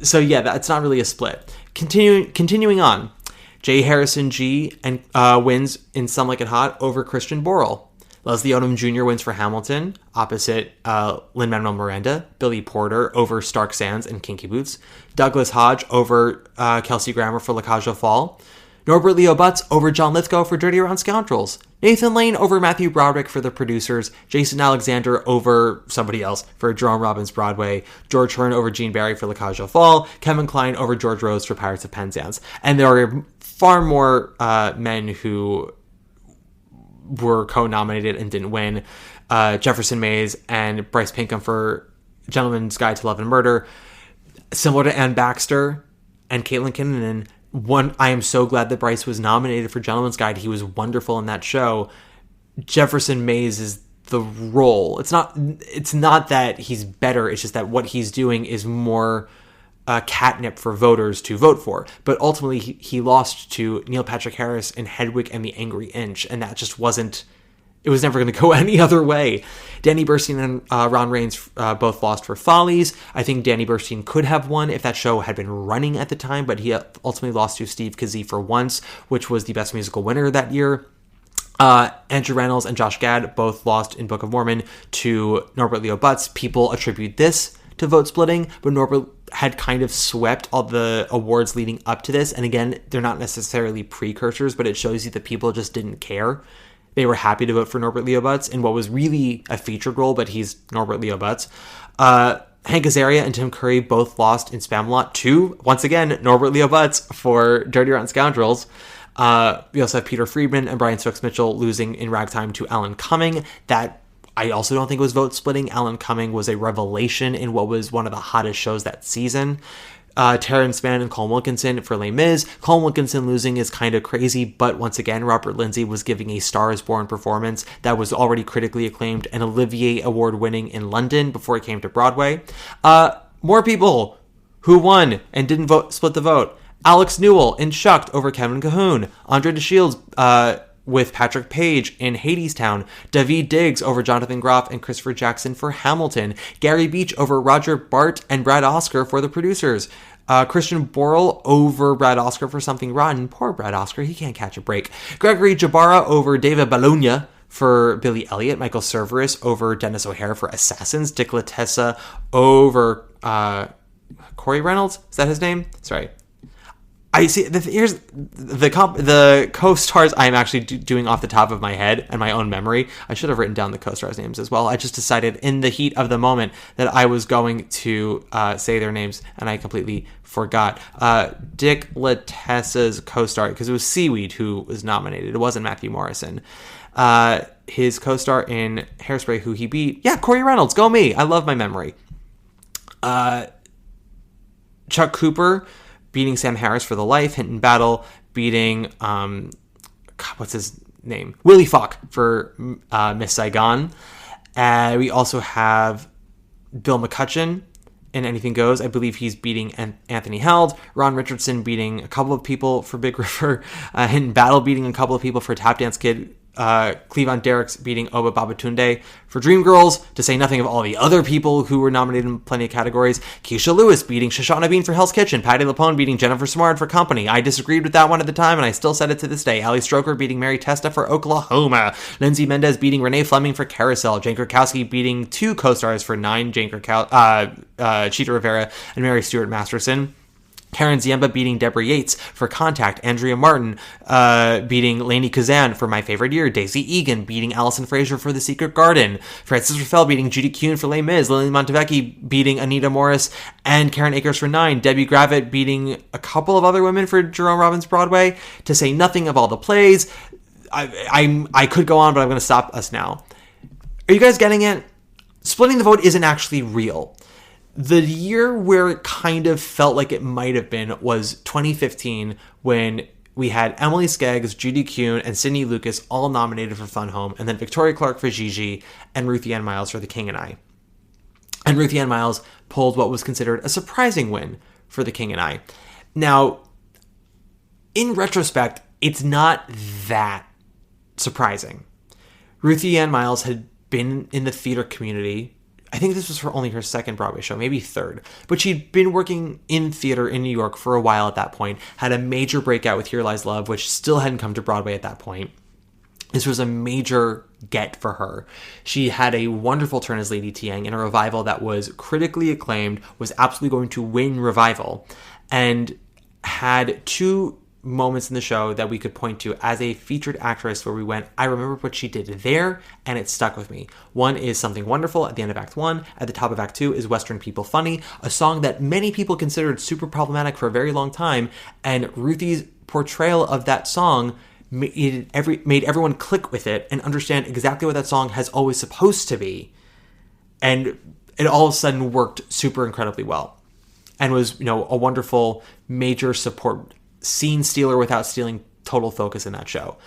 So yeah, that's not really a split. Continuing on, Jay Harrison G wins in Some Like It Hot over Christian Borle. Leslie Odom Jr. wins for Hamilton, opposite Lin-Manuel Miranda. Billy Porter over Stark Sands and Kinky Boots. Douglas Hodge over Kelsey Grammer for La Cage aux Folles. Norbert Leo Butz over John Lithgow for Dirty Around Scoundrels. Nathan Lane over Matthew Broderick for The Producers. Jason Alexander over somebody else for Jerome Robbins Broadway. George Hearn over Gene Barry for La Cage aux Folles. Kevin Kline over George Rose for Pirates of Penzance. And there are far more men who were co-nominated and didn't win. Jefferson Mays and Bryce Pinkham for Gentleman's Guide to Love and Murder. Similar to Ann Baxter and Caitlin Kinnunen, I am so glad that Bryce was nominated for Gentleman's Guide. He was wonderful in that show. Jefferson Mays is the role. It's not that he's better. It's just that what he's doing is more catnip for voters to vote for. But ultimately, he lost to Neil Patrick Harris in Hedwig and the Angry Inch, and that just wasn't... It was never going to go any other way. Danny Burstein and Ron Raines both lost for Follies. I think Danny Burstein could have won if that show had been running at the time, but he ultimately lost to Steve Kazee for Once, which was the Best Musical winner that year. Andrew Reynolds and Josh Gad both lost in Book of Mormon to Norbert Leo Butz. People attribute this to vote splitting, but Norbert had kind of swept all the awards leading up to this. And again, they're not necessarily precursors, but it shows you that people just didn't care. They were happy to vote for Norbert Leo Butz in what was really a featured role, but he's Norbert Leo Butz. Hank Azaria and Tim Curry both lost in Spamalot to, once again, Norbert Leo Butz for Dirty Rotten Scoundrels. We also have Peter Friedman and Brian Stokes Mitchell losing in Ragtime to Alan Cumming. That I also don't think was vote splitting. Alan Cumming was a revelation in what was one of the hottest shows that season. Terrence Mann and Colin Wilkinson for Les Mis. Colin Wilkinson losing is kind of crazy, but once again, Robert Lindsay was giving a Star is Born performance that was already critically acclaimed and Olivier Award winning in London before it came to Broadway. More people who won and didn't split the vote. Alex Newell in Shucked over Kevin Cahoon. Andre DeShields with Patrick Page in Hadestown. Daveed Diggs over Jonathan Groff and Christopher Jackson for Hamilton. Gary Beach over Roger Bart and Brad Oscar for The Producers. Christian Borle over Brad Oscar for Something Rotten. Poor Brad Oscar, he can't catch a break. Gregory Jabara over David Bologna for Billy Elliot. Michael Cerveris over Dennis O'Hare for Assassins. Dick Latessa over Corey Reynolds. Is that his name? Sorry. I see. Here's the co-stars I am actually doing off the top of my head and my own memory. I should have written down the co-stars' names as well. I just decided in the heat of the moment that I was going to say their names, and I completely forgot. Dick Latessa's co-star, because it was Seaweed who was nominated. It wasn't Matthew Morrison. His co-star in Hairspray, who he beat. Yeah, Corey Reynolds. Go me. I love my memory. Chuck Cooper beating Sam Harris for The Life. Hinton Battle beating, what's his name? Willie Falk for Miss Saigon. We also have Bill McCutcheon in Anything Goes. I believe he's beating Anthony Held. Ron Richardson beating a couple of people for Big River. Hidden Battle beating a couple of people for Tap Dance Kid. Cleavon Derricks beating Oba Babatunde for Dreamgirls, to say nothing of all the other people who were nominated in plenty of categories. Keisha Lewis beating Shoshana Bean for Hell's Kitchen. Patti LuPone beating Jennifer Smart for Company. I disagreed with that one at the time, and I still said it to this day. Ali Stroker beating Mary Testa for Oklahoma. Lindsay Mendez beating Renee Fleming for Carousel. Jane Krakowski beating 2 co-stars for 9, Cheetah Rivera and Mary Stuart Masterson. Karen Ziemba beating Deborah Yates for Contact. Andrea Martin beating Lainey Kazan for My Favorite Year. Daisy Egan beating Allison Fraser for The Secret Garden. Frances Raffel beating Judy Kuhn for Les Mis. Lily Montevecchi beating Anita Morris and Karen Akers for 9. Debbie Gravitt beating a couple of other women for Jerome Robbins Broadway. To say nothing of all the plays. I could go on, but I'm going to stop us now. Are you guys getting it? Splitting the vote isn't actually real. The year where it kind of felt like it might have been was 2015, when we had Emily Skeggs, Judy Kuhn, and Sydney Lucas all nominated for Fun Home, and then Victoria Clark for Gigi, and Ruthie Ann Miles for The King and I. And Ruthie Ann Miles pulled what was considered a surprising win for The King and I. Now, in retrospect, it's not that surprising. Ruthie Ann Miles had been in the theater community. I think this was only her second Broadway show, maybe third. But she'd been working in theater in New York for a while at that point, had a major breakout with Here Lies Love, which still hadn't come to Broadway at that point. This was a major get for her. She had a wonderful turn as Lady Tiang in a revival that was critically acclaimed, was absolutely going to win revival, and had 2 moments in the show that we could point to as a featured actress where we went, I remember what she did there, and it stuck with me. One is Something Wonderful at the end of Act 1. At the top of Act 2 is Western People Funny, a song that many people considered super problematic for a very long time, and Ruthie's portrayal of that song made everyone click with it and understand exactly what that song has always supposed to be. And it all of a sudden worked super incredibly well, and was, a wonderful major support scene stealer without stealing total focus in that show.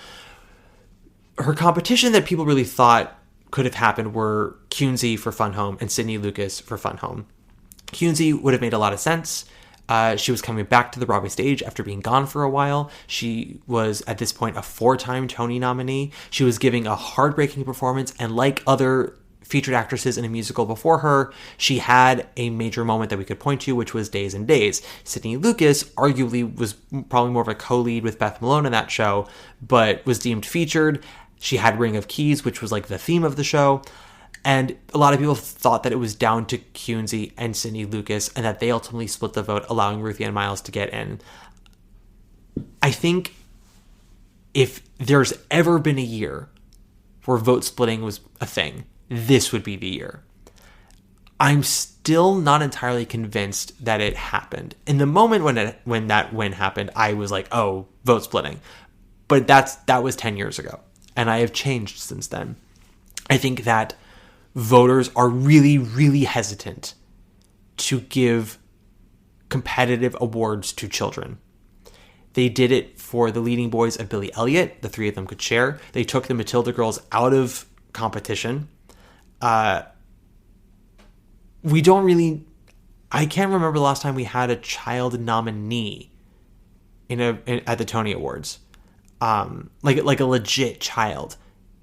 Her competition that people really thought could have happened were Kunze for Fun Home and Sydney Lucas for Fun Home. Kunze would have made a lot of sense. She was coming back to the Broadway stage after being gone for a while. She was, at this point, a 4-time Tony nominee. She was giving a heartbreaking performance, and like other featured actresses in a musical before her, she had a major moment that we could point to, which was Days and Days. Sydney Lucas arguably was probably more of a co-lead with Beth Malone in that show, but was deemed featured. She had Ring of Keys, which was like the theme of the show. And a lot of people thought that it was down to Kunze and Sydney Lucas, and that they ultimately split the vote, allowing Ruthie Ann Miles to get in. I think if there's ever been a year where vote splitting was a thing, this would be the year. I'm still not entirely convinced that it happened. In the moment when that win happened, I was like, oh, vote splitting. But that was 10 years ago, and I have changed since then. I think that voters are really, really hesitant to give competitive awards to children. They did it for the leading boys of Billy Elliot. The 3 of them could share. They took the Matilda girls out of competition. We don't really... I can't remember the last time we had a child nominee at the Tony Awards. Like a legit child.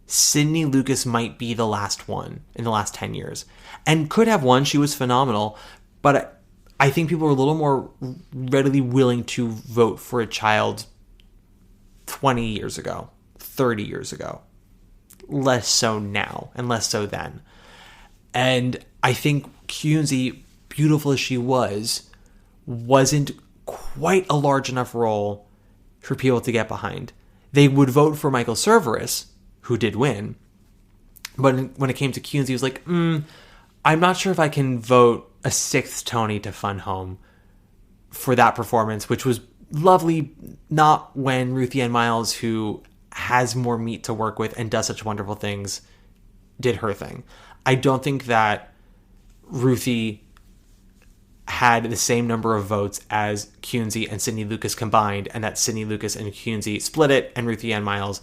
Sydney Lucas might be the last one in the last 10 years. And could have won. She was phenomenal. But I think people are a little more readily willing to vote for a child 20 years ago, 30 years ago. Less so now, and less so then. And I think Kunze, beautiful as she wasn't quite a large enough role for people to get behind. They would vote for Michael Cerveris, who did win. But when it came to Kunze, he was like, I'm not sure if I can vote a 6th Tony to Fun Home for that performance, which was lovely, not when Ruthie Ann Miles, who has more meat to work with and does such wonderful things, did her thing. I don't think that Ruthie had the same number of votes as Kunze and Sydney Lucas combined, and that Sydney Lucas and Kunze split it, and Ruthie Ann Miles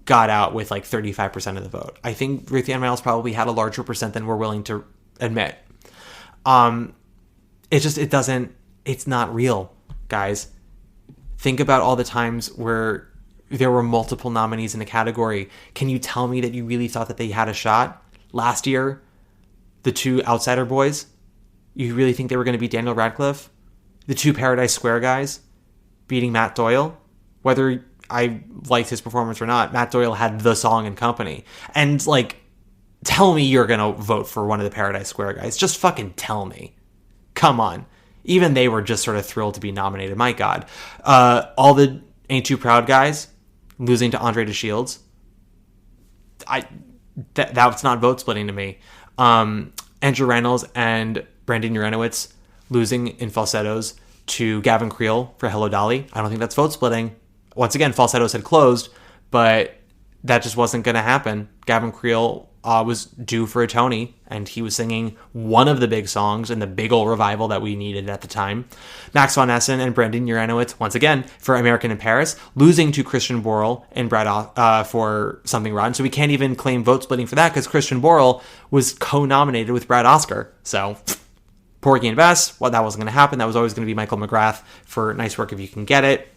got out with like 35% of the vote. I think Ruthie Ann Miles probably had a larger percent than we're willing to admit. It's not real, guys. Think about all the times where there were multiple nominees in a category. Can you tell me that you really thought that they had a shot? Last year, the two Outsider Boys, you really think they were going to beat Daniel Radcliffe? The two Paradise Square guys beating Matt Doyle? Whether I liked his performance or not, Matt Doyle had the song and company. And, like, tell me you're going to vote for one of the Paradise Square guys. Just fucking tell me. Come on. Even they were just sort of thrilled to be nominated. My God. All the Ain't Too Proud guys losing to Andre DeShields. That's not vote splitting to me. Andrew Reynolds and Brandon Uranowitz losing in falsettos to Gavin Creel for Hello Dolly. I don't think that's vote splitting. Once again, falsettos had closed, but that just wasn't going to happen. Gavin Creel was due for a Tony, and he was singing one of the big songs in the big old revival that we needed at the time. Max von Essen and Brandon Uranowitz, once again, for American in Paris, losing to Christian Borle and Brad for Something Rotten. So we can't even claim vote splitting for that because Christian Borle was co-nominated with Brad Oscar. So, Porgy and Bess, well, that wasn't going to happen. That was always going to be Michael McGrath for Nice Work If You Can Get It.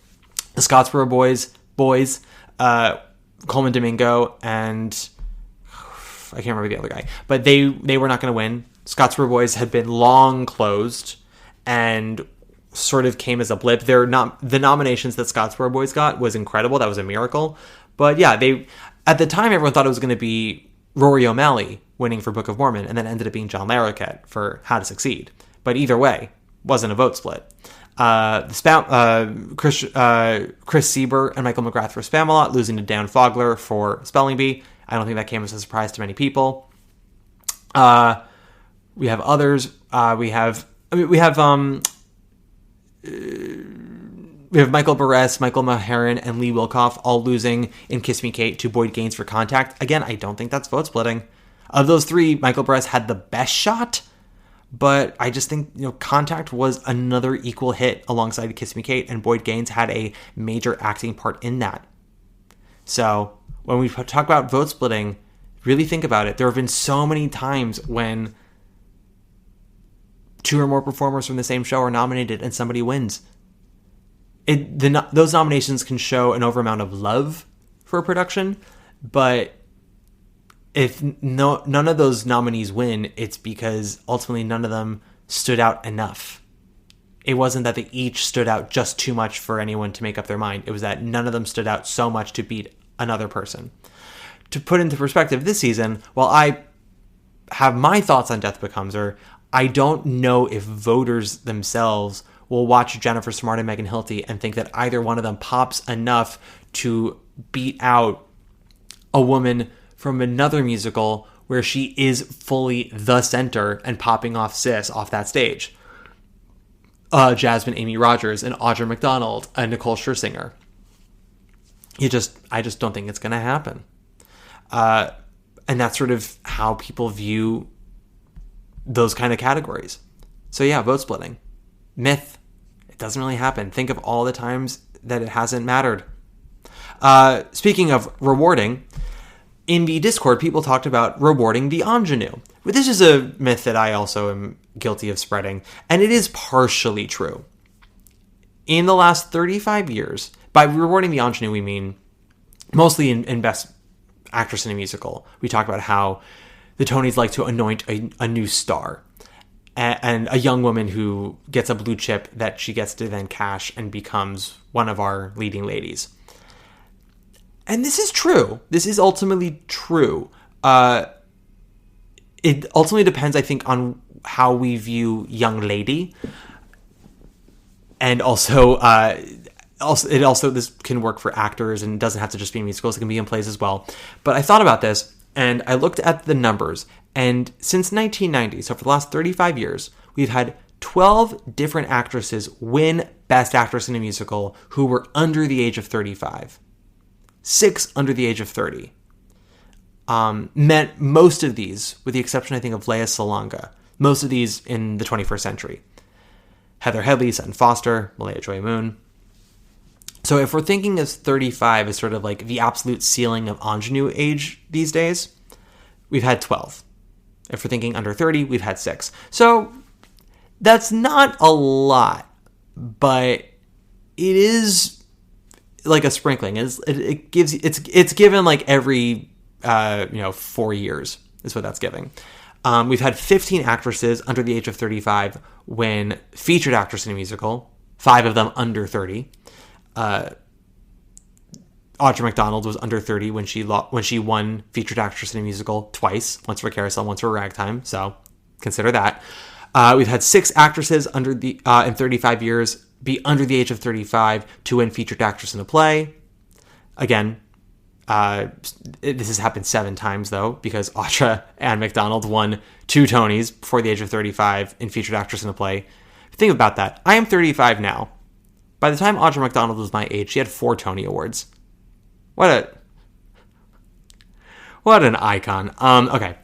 The Scottsboro Boys, Coleman Domingo, and I can't remember the other guy, but they were not going to win. Scottsboro Boys had been long closed and sort of came as a blip. The nominations that Scottsboro Boys got was incredible. That was a miracle. But yeah, at the time everyone thought it was going to be Rory O'Malley winning for Book of Mormon, and then ended up being John Larroquette for How to Succeed. But either way, wasn't a vote split. Chris Sieber and Michael McGrath for Spamalot, losing to Dan Fogler for Spelling Bee. I don't think that came as a surprise to many people. We have others. We have Michael Buress, Michael Maheron, and Lee Wilkoff all losing in Kiss Me Kate to Boyd Gaines for Contact. Again, I don't think that's vote splitting. Of those three, Michael Buress had the best shot, but I just think, Contact was another equal hit alongside Kiss Me Kate, and Boyd Gaines had a major acting part in that. So when we talk about vote splitting, really think about it. There have been so many times when two or more performers from the same show are nominated and somebody wins. Those nominations can show an overamount of love for a production, but if none of those nominees win, it's because ultimately none of them stood out enough. It wasn't that they each stood out just too much for anyone to make up their mind. It was that none of them stood out so much to beat another person. To put into perspective this season, while I have my thoughts on Death Becomes Her, I don't know if voters themselves will watch Jennifer Smart and Megan Hilty and think that either one of them pops enough to beat out a woman from another musical where she is fully the center and popping off sis off that stage. Jasmine Amy Rogers and Audra McDonald and Nicole Scherzinger. I just don't think it's going to happen. And that's sort of how people view those kind of categories. So yeah, vote splitting. Myth. It doesn't really happen. Think of all the times that it hasn't mattered. Speaking of rewarding, in the Discord, people talked about rewarding the ingenue. But this is a myth that I also am guilty of spreading, and it is partially true. In the last 35 years, by rewarding the ingenue, we mean mostly in Best Actress in a Musical. We talk about how the Tonys like to anoint a new star and a young woman who gets a blue chip that she gets to then cash and becomes one of our leading ladies. And this is true. This is ultimately true. It ultimately depends, I think, on how we view young lady. And also, this can work for actors and doesn't have to just be in musicals. It can be in plays as well. But I thought about this and I looked at the numbers. And since 1990, so for the last 35 years, we've had 12 different actresses win Best Actress in a Musical who were under the age of 35. 6 under the age of 30. Meant most of these, with the exception, I think, of Lea Salonga, most of these in the 21st century. Heather Headley, Sutton Foster, Malaya Joy Moon. So if we're thinking as 35 as sort of like the absolute ceiling of ingenue age these days, we've had 12. If we're thinking under 30, we've had 6. So That's not a lot, but it is like a sprinkling. It's given like every 4 years is what that's giving. We've had 15 actresses under the age of 35 win featured actress in a musical, 5 of them under 30. Audra McDonald was under 30 when she won featured actress in a musical twice, once for Carousel, once for Ragtime. So consider that. We've had 6 actresses in 35 years be under the age of 35 to win featured actress in a play. Again, this has happened 7 times though, because Audra and McDonald won 2 Tonys before the age of 35 in featured actress in a play. Think about that. I am 35 now. By the time Audra McDonald was my age, she had 4 Tony Awards. What an icon. Okay.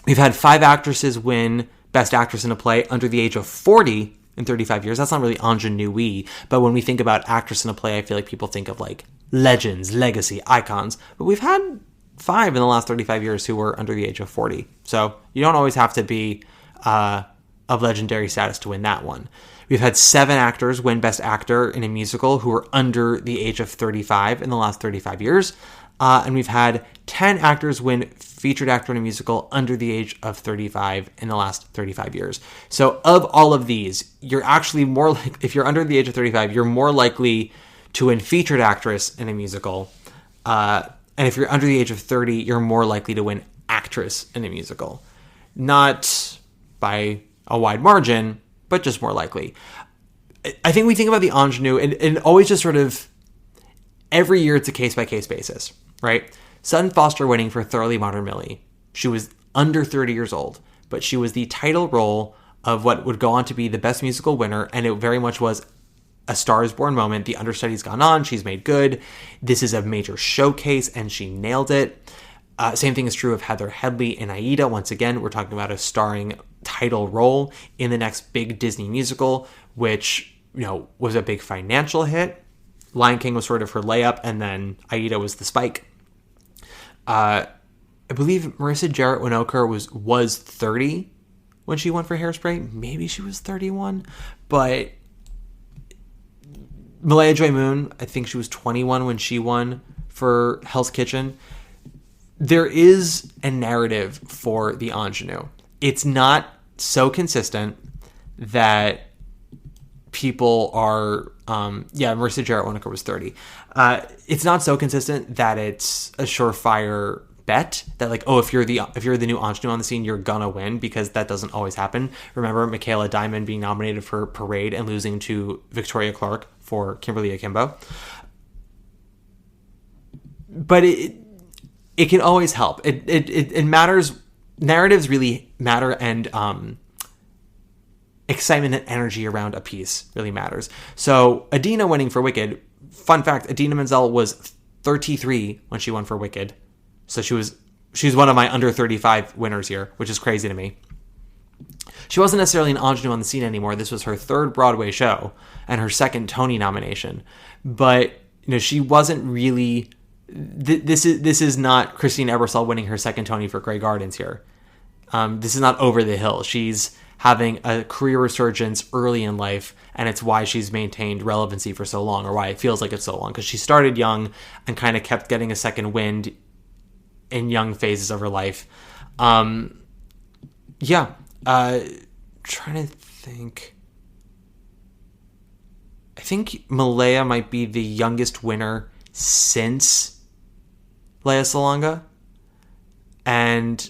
We've had 5 actresses win Best Actress in a Play under the age of 40 in 35 years. That's not really ingenue, but when we think about actress in a play, I feel like people think of like legends, legacy, icons. But we've had 5 in the last 35 years who were under the age of 40. So you don't always have to be of legendary status to win that one. We've had 7 actors win Best Actor in a musical who were under the age of 35 in the last 35 years. And we've had 10 actors win Featured Actor in a Musical under the age of 35 in the last 35 years. So of all of these, you're actually more like, if you're under the age of 35, you're more likely to win Featured Actress in a Musical. And if you're under the age of 30, you're more likely to win Actress in a Musical. Not by a wide margin, but just more likely. I think we think about the ingenue and always just sort of every year it's a case-by-case basis, right? Sutton Foster winning for Thoroughly Modern Millie. She was under 30 years old, but she was the title role of what would go on to be the Best Musical winner, and it very much was a Star is Born moment. The understudy's gone on, she's made good. This is a major showcase, and she nailed it. Same thing is true of Heather Headley in Aida. Once again, we're talking about a starring title role in the next big Disney musical, which, was a big financial hit. Lion King was sort of her layup, and then Aida was the spike. I believe Marissa Jarrett Winokur was 30 when she won for Hairspray. Maybe she was 31, but Malaya Joy Moon, I think she was 21 when she won for Hell's Kitchen. There is a narrative for the ingenue. It's not so consistent that people are... Marissa Jarrett Winokur was 30. It's not so consistent that it's a surefire bet that like, if you're the new ingenue on the scene, you're gonna win, because that doesn't always happen. Remember Michaela Diamond being nominated for Parade and losing to Victoria Clark for Kimberly Akimbo. But it can always help. It matters. Narratives really matter, and excitement and energy around a piece really matters. So Adina winning for Wicked. Fun fact: Adina Menzel was 33 when she won for Wicked. So she's one of my under 35 winners here, which is crazy to me. She wasn't necessarily an ingenue on the scene anymore. This was her 3rd Broadway show and her 2nd Tony nomination. But she wasn't really. This is not Christine Ebersol winning her 2nd Tony for Grey Gardens here. This is not Over the Hill. She's having a career resurgence early in life, and it's why she's maintained relevancy for so long, or why it feels like it's so long, because she started young and kind of kept getting a second wind in young phases of her life. Trying to think. I think Malaya might be the youngest winner since Lea Salonga. And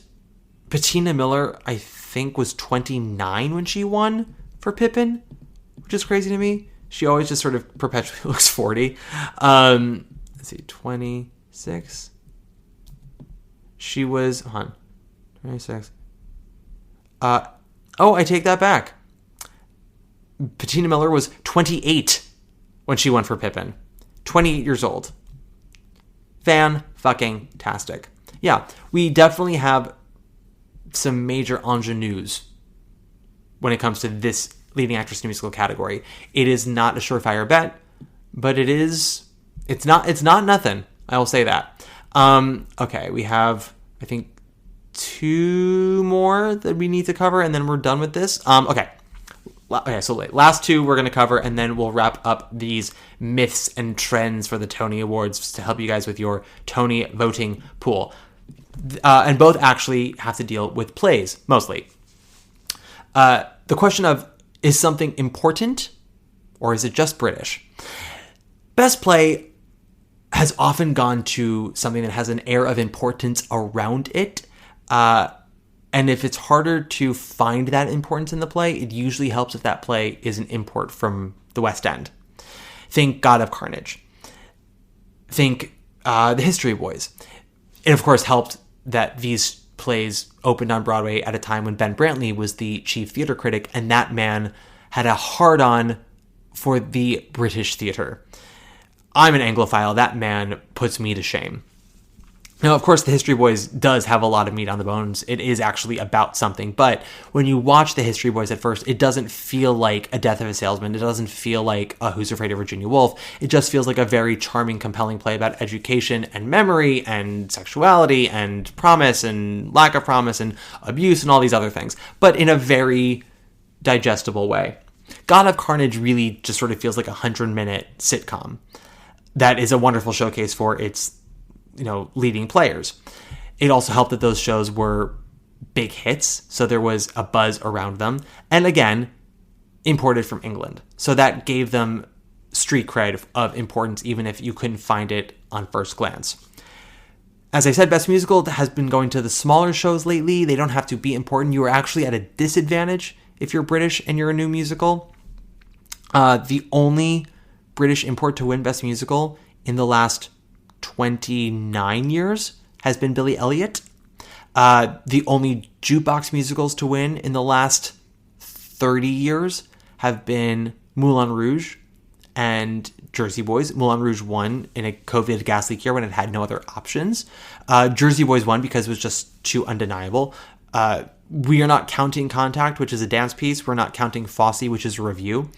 Patina Miller, I think, was 29 when she won for Pippin, which is crazy to me. She always just sort of perpetually looks 40. Let's see, 26. She was, 26. I take that back. Patina Miller was 28 when she won for Pippin. 28 years old. Fan-fucking-tastic. Yeah, we definitely have some major ingenues when it comes to this leading actress in musical category. It is not a surefire bet, but it's not nothing. I will say that. Okay, we have, I think, 2 more that we need to cover, and then we're done with this. Okay. last two we're going to cover, and then we'll wrap up these myths and trends for the Tony Awards to help you guys with your Tony voting pool. And both actually have to deal with plays, mostly. The question of, is something important, or is it just British? Best play has often gone to something that has an air of importance around it. And if it's harder to find that importance in the play, it usually helps if that play is an import from the West End. Think God of Carnage. Think The History Boys. It, of course, helped that these plays opened on Broadway at a time when Ben Brantley was the chief theater critic, and that man had a hard-on for the British theater. I'm an Anglophile. That man puts me to shame. Now, of course, The History Boys does have a lot of meat on the bones. It is actually about something. But when you watch The History Boys at first, it doesn't feel like A Death of a Salesman. It doesn't feel like a Who's Afraid of Virginia Woolf. It just feels like a very charming, compelling play about education and memory and sexuality and promise and lack of promise and abuse and all these other things, but in a very digestible way. God of Carnage really just sort of feels like a 100-minute sitcom that is a wonderful showcase for its leading players. It also helped that those shows were big hits, so there was a buzz around them, and again, imported from England. So that gave them street cred of importance, even if you couldn't find it on first glance. As I said, Best Musical has been going to the smaller shows lately. They don't have to be important. You are actually at a disadvantage if you're British and you're a new musical. The only British import to win Best Musical in the last 29 years has been Billy Elliot. The only jukebox musicals to win in the last 30 years have been Moulin Rouge and Jersey Boys. Moulin Rouge won in a COVID gas leak year when it had no other options. Jersey Boys won because it was just too undeniable. We are not counting Contact, which is a dance piece. We're not counting Fosse, which is a review.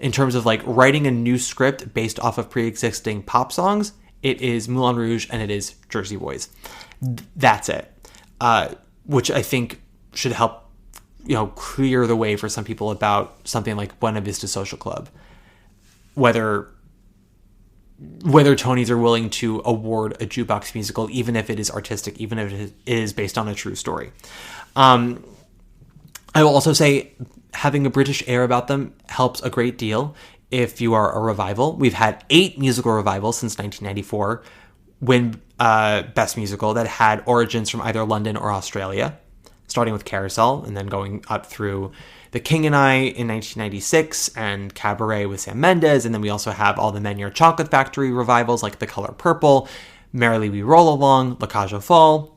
In terms of like writing a new script based off of pre-existing pop songs, it is Moulin Rouge and it is Jersey Boys. That's it. Which I think should help, clear the way for some people about something like Buena Vista Social Club. Whether Tonys are willing to award a jukebox musical, even if it is artistic, even if it is based on a true story. I will also say having a British air about them helps a great deal if you are a revival. We've had 8 musical revivals since 1994 win Best Musical that had origins from either London or Australia, starting with Carousel and then going up through The King and I in 1996 and Cabaret with Sam Mendes. And then we also have all the Meniere Chocolate Factory revivals like The Color Purple, Merrily We Roll Along, La Cage aux Folles,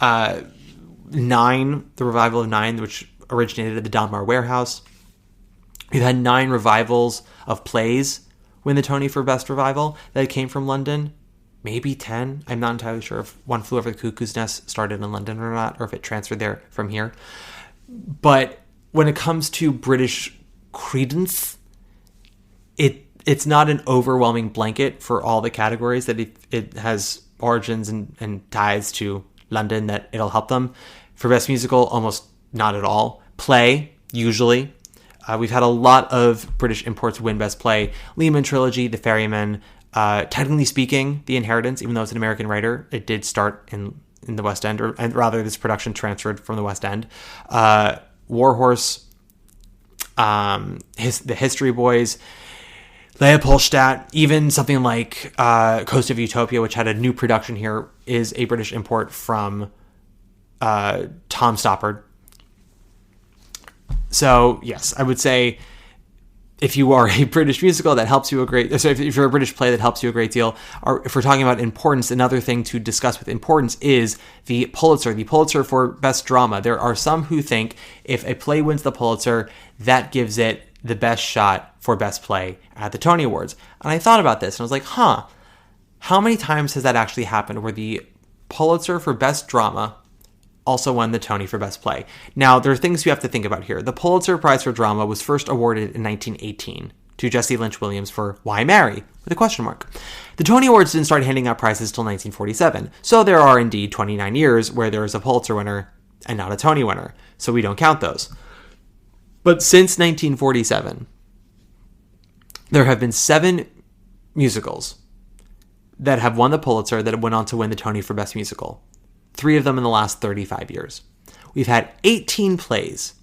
9, the revival of 9, which originated at the Donmar Warehouse. We've had 9 revivals of plays win the Tony for Best Revival that came from London. Maybe 10. I'm not entirely sure if One Flew Over the Cuckoo's Nest started in London or not, or if it transferred there from here. But when it comes to British credence, it's not an overwhelming blanket for all the categories that it has origins and ties to London that it'll help them. For Best Musical, almost not at all. Play, usually. We've had a lot of British imports win Best Play. Lehman Trilogy, The Ferryman. Technically speaking, The Inheritance, even though it's an American writer, it did start in the West End, and rather this production transferred from the West End. Warhorse, The History Boys, Leopoldstadt, even something like Coast of Utopia, which had a new production here, is a British import from Tom Stoppard. So, yes, I would say if you are a British musical that helps you if you're a British play that helps you a great deal, or if we're talking about importance, another thing to discuss with importance is the Pulitzer for Best Drama. There are some who think if a play wins the Pulitzer, that gives it the best shot for Best Play at the Tony Awards. And I thought about this and I was like, how many times has that actually happened where the Pulitzer for Best Drama also won the Tony for Best Play? Now, there are things you have to think about here. The Pulitzer Prize for Drama was first awarded in 1918 to Jesse Lynch Williams for Why Marry? With a question mark. The Tony Awards didn't start handing out prizes till 1947, so there are indeed 29 years where there is a Pulitzer winner and not a Tony winner, so we don't count those. But since 1947, there have been 7 musicals that have won the Pulitzer that went on to win the Tony for Best Musical. 3 of them in the last 35 years. We've had 18 plays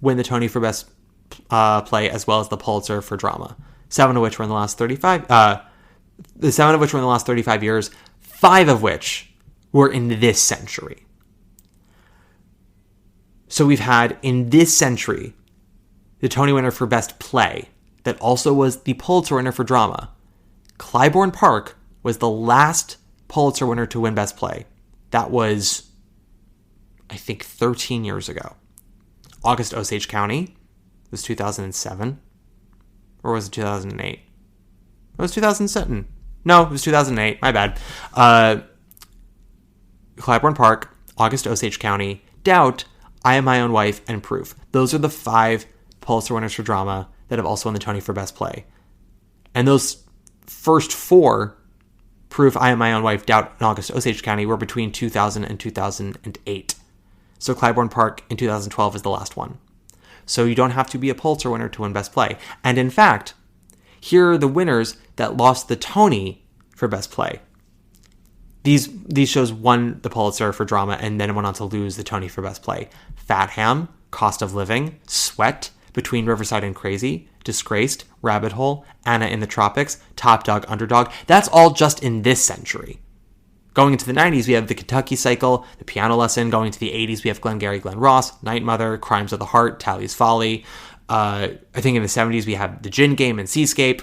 win the Tony for Best Play as well as the Pulitzer for Drama. 7 of which were in the last 35. The 7 of which were in the last 35 years. 5 of which were in this century. So we've had in this century the Tony winner for Best Play that also was the Pulitzer winner for Drama. Clybourne Park was the last Pulitzer winner to win Best Play. That was, I think, 13 years ago. August Osage County was 2007. Or was it 2008? It was 2007. No, it was 2008. My bad. Clybourne Park, August Osage County, Doubt, I Am My Own Wife, and Proof. Those are the 5 Pulitzer winners for Drama that have also won the Tony for Best Play. And those first 4, Proof, I Am My Own Wife, Doubt, and August Osage County, were between 2000 and 2008. So Clybourne Park in 2012 is the last one. So you don't have to be a Pulitzer winner to win Best Play. And in fact, here are the winners that lost the Tony for Best Play. These shows won the Pulitzer for Drama and then went on to lose the Tony for Best Play. Fat Ham, Cost of Living, Sweat, Between Riverside and Crazy, Disgraced, Rabbit Hole, Anna in the Tropics, Top Dog, Underdog. That's all just in this century. Going into the 90s, we have The Kentucky Cycle, The Piano Lesson. Going into the 80s, we have Glengarry Glen Ross, Night Mother, Crimes of the Heart, Tally's Folly. I think in the 70s, we have The Gin Game and Seascape.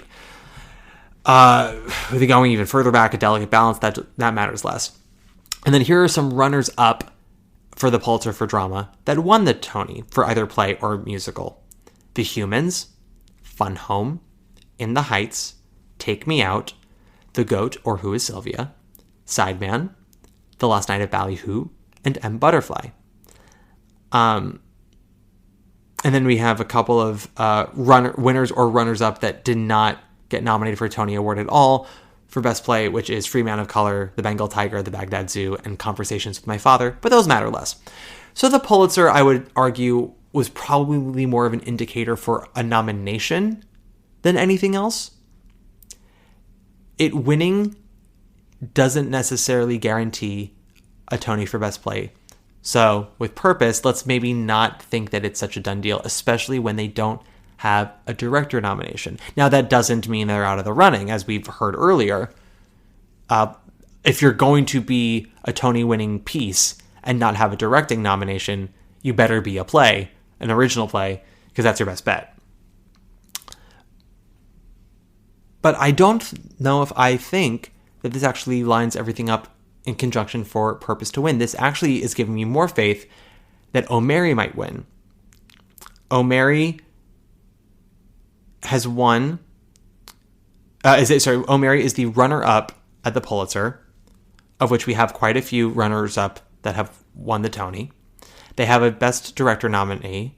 Going even further back, A Delicate Balance, that matters less. And then here are some runners-up for the Pulitzer for Drama that won the Tony for either play or musical. The Humans, Fun Home, In the Heights, Take Me Out, The Goat or Who is Sylvia, Sideman, The Last Night at Ballyhoo, and M. Butterfly. And then we have a couple of winners or runners-up that did not get nominated for a Tony Award at all for Best Play, which is Free Man of Color, The Bengal Tiger, The Baghdad Zoo, and Conversations with My Father, but those matter less. So the Pulitzer, I would argue, was probably more of an indicator for a nomination than anything else. It winning doesn't necessarily guarantee a Tony for Best Play. So with purpose, let's maybe not think that it's such a done deal, especially when they don't have a director nomination. Now, that doesn't mean they're out of the running, as we've heard earlier. If you're going to be a Tony-winning piece and not have a directing nomination, you better be a play, an original play, because that's your best bet. But I don't know if I think that this actually lines everything up in conjunction for purpose to win. This actually is giving me more faith that O'Mary might win. O'Mary has won. O'Mary is the runner-up at the Pulitzer, of which we have quite a few runners-up that have won the Tony. They have a Best Director nominee,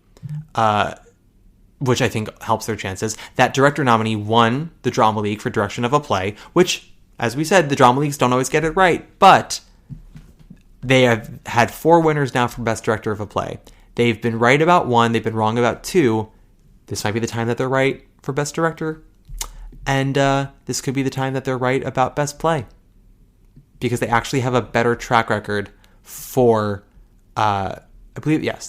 which I think helps their chances. That director nominee won the Drama League for direction of a play, which, as we said, the Drama Leagues don't always get it right, but they have had 4 winners now for Best Director of a Play. They've been right about 1, they've been wrong about 2. This might be the time that they're right for Best Director, and this could be the time that they're right about Best Play, because they actually have a better track record for, they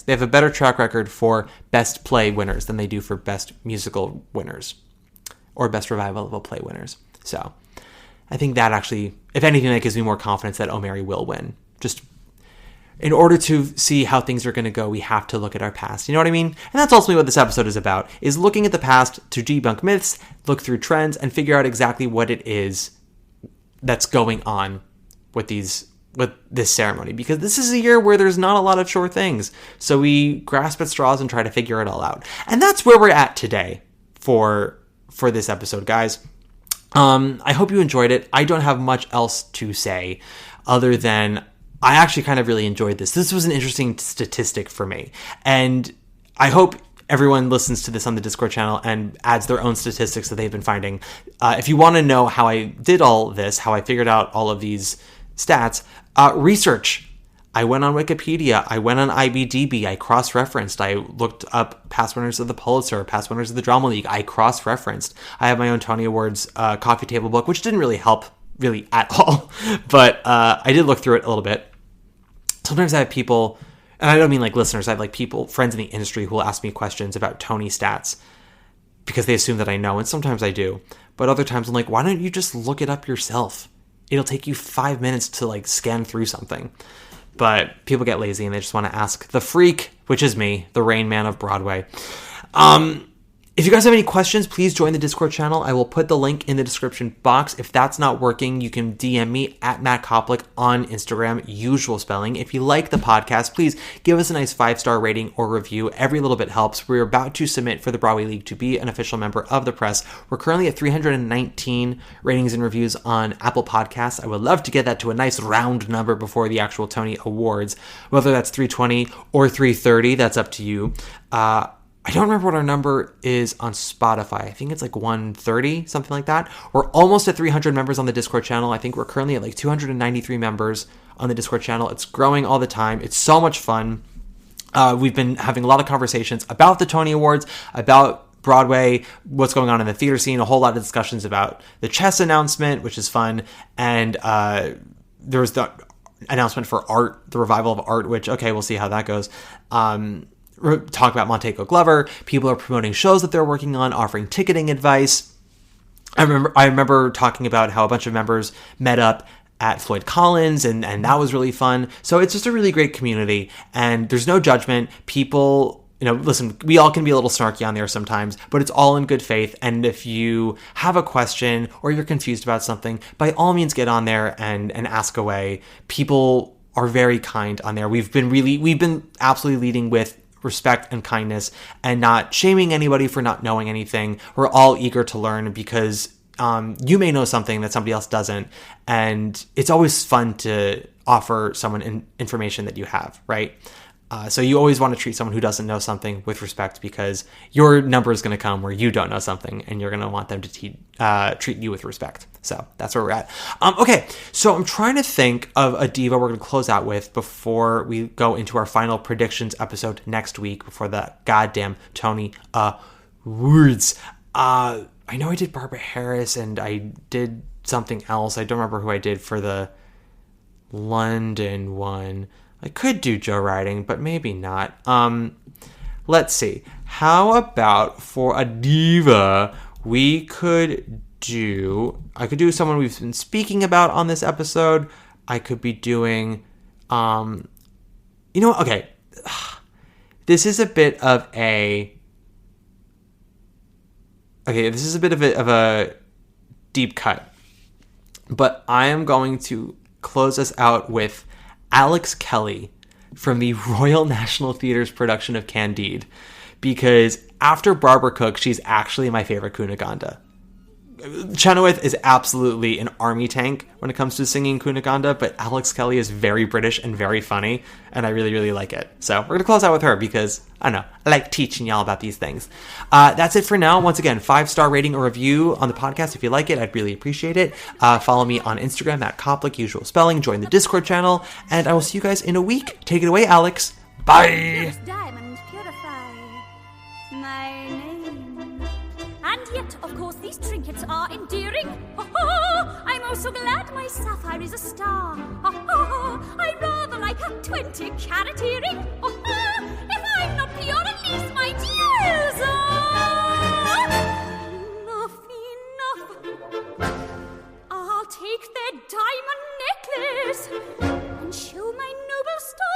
have a better track record for Best Play winners than they do for Best Musical winners, or Best Revival of a Play winners. So I think that actually, if anything, that gives me more confidence that O'Mary will win. Just in order to see how things are going to go, we have to look at our past. You know what I mean? And that's ultimately what this episode is about, is looking at the past to debunk myths, look through trends, and figure out exactly what it is that's going on with this ceremony. Because this is a year where there's not a lot of sure things. So we grasp at straws and try to figure it all out. And that's where we're at today for this episode, guys. I hope you enjoyed it. I don't have much else to say other than I actually kind of really enjoyed this. This was an interesting statistic for me. And I hope everyone listens to this on the Discord channel and adds their own statistics that they've been finding. If you want to know how I did all this, how I figured out all of these stats, research. I went on Wikipedia. I went on IBDB. I cross-referenced. I looked up past winners of the Pulitzer, past winners of the Drama League. I cross-referenced. I have my own Tony Awards coffee table book, which didn't really help really at all. But I did look through it a little bit. Sometimes I have people, and I don't mean like listeners, I have like people, friends in the industry who will ask me questions about Tony stats because they assume that I know, and sometimes I do. But other times I'm like, why don't you just look it up yourself? It'll take you 5 minutes to like scan through something. But people get lazy and they just want to ask the freak, which is me, the Rain Man of Broadway. If you guys have any questions, please join the Discord channel. I will put the link in the description box. If that's not working, you can DM me at Matt Koplik on Instagram, usual spelling. If you like the podcast, please give us a nice 5-star rating or review. Every little bit helps. We're about to submit for the Broadway League to be an official member of the press. We're currently at 319 ratings and reviews on Apple Podcasts. I would love to get that to a nice round number before the actual Tony Awards. Whether that's 320 or 330, that's up to you. I don't remember what our number is on Spotify. I think it's like 130, something like that. We're almost at 300 members on the Discord channel. I think we're currently at like 293 members on the Discord channel. It's growing all the time. It's so much fun. We've been having a lot of conversations about the Tony Awards, about Broadway, what's going on in the theater scene, a whole lot of discussions about the chess announcement, which is fun. And there was the announcement for Art, the revival of Art, which, okay, we'll see how that goes. Talk about Montego Glover. People are promoting shows that they're working on, offering ticketing advice. I remember talking about how a bunch of members met up at Floyd Collins, and that was really fun. So it's just a really great community, and there's no judgment. People, listen, we all can be a little snarky on there sometimes, but it's all in good faith. And if you have a question or you're confused about something, by all means get on there and ask away. People are very kind on there. We've been absolutely leading with respect and kindness and not shaming anybody for not knowing anything. We're all eager to learn because you may know something that somebody else doesn't. And it's always fun to offer someone information that you have, right? So you always want to treat someone who doesn't know something with respect because your number is going to come where you don't know something and you're going to want them to treat you with respect. So that's where we're at. Okay, so I'm trying to think of a diva we're going to close out with before we go into our final predictions episode next week before the goddamn Tony Awards. I know I did Barbara Harris and I did something else. I don't remember who I did for the London one. I could do Joe Riding, but maybe not. Let's see. How about for a diva, I could do someone we've been speaking about on this episode. I could be doing, okay. This is a bit of a deep cut, but I am going to close us out with Alex Kelly from the Royal National Theatre's production of Candide, because after Barbara Cook, she's actually my favorite Cunegonde. Chenoweth is absolutely an army tank when it comes to singing Cunegonde, but Alex Kelly is very British and very funny, and I really, really like it. So we're going to close out with her because, I don't know, I like teaching y'all about these things. That's it for now. Once again, 5-star rating or review on the podcast if you like it. I'd really appreciate it. Follow me on Instagram at Koplik, usual spelling. Join the Discord channel, and I will see you guys in a week. Take it away, Alex. Bye! Diamond purify my name. And yet, of course, these trinkets are endearing. I'm oh so glad my sapphire is a star. I rather like a 20-carat earring. If I'm not pure, at least my dears are. Enough. I'll take their diamond necklace and show my noble star.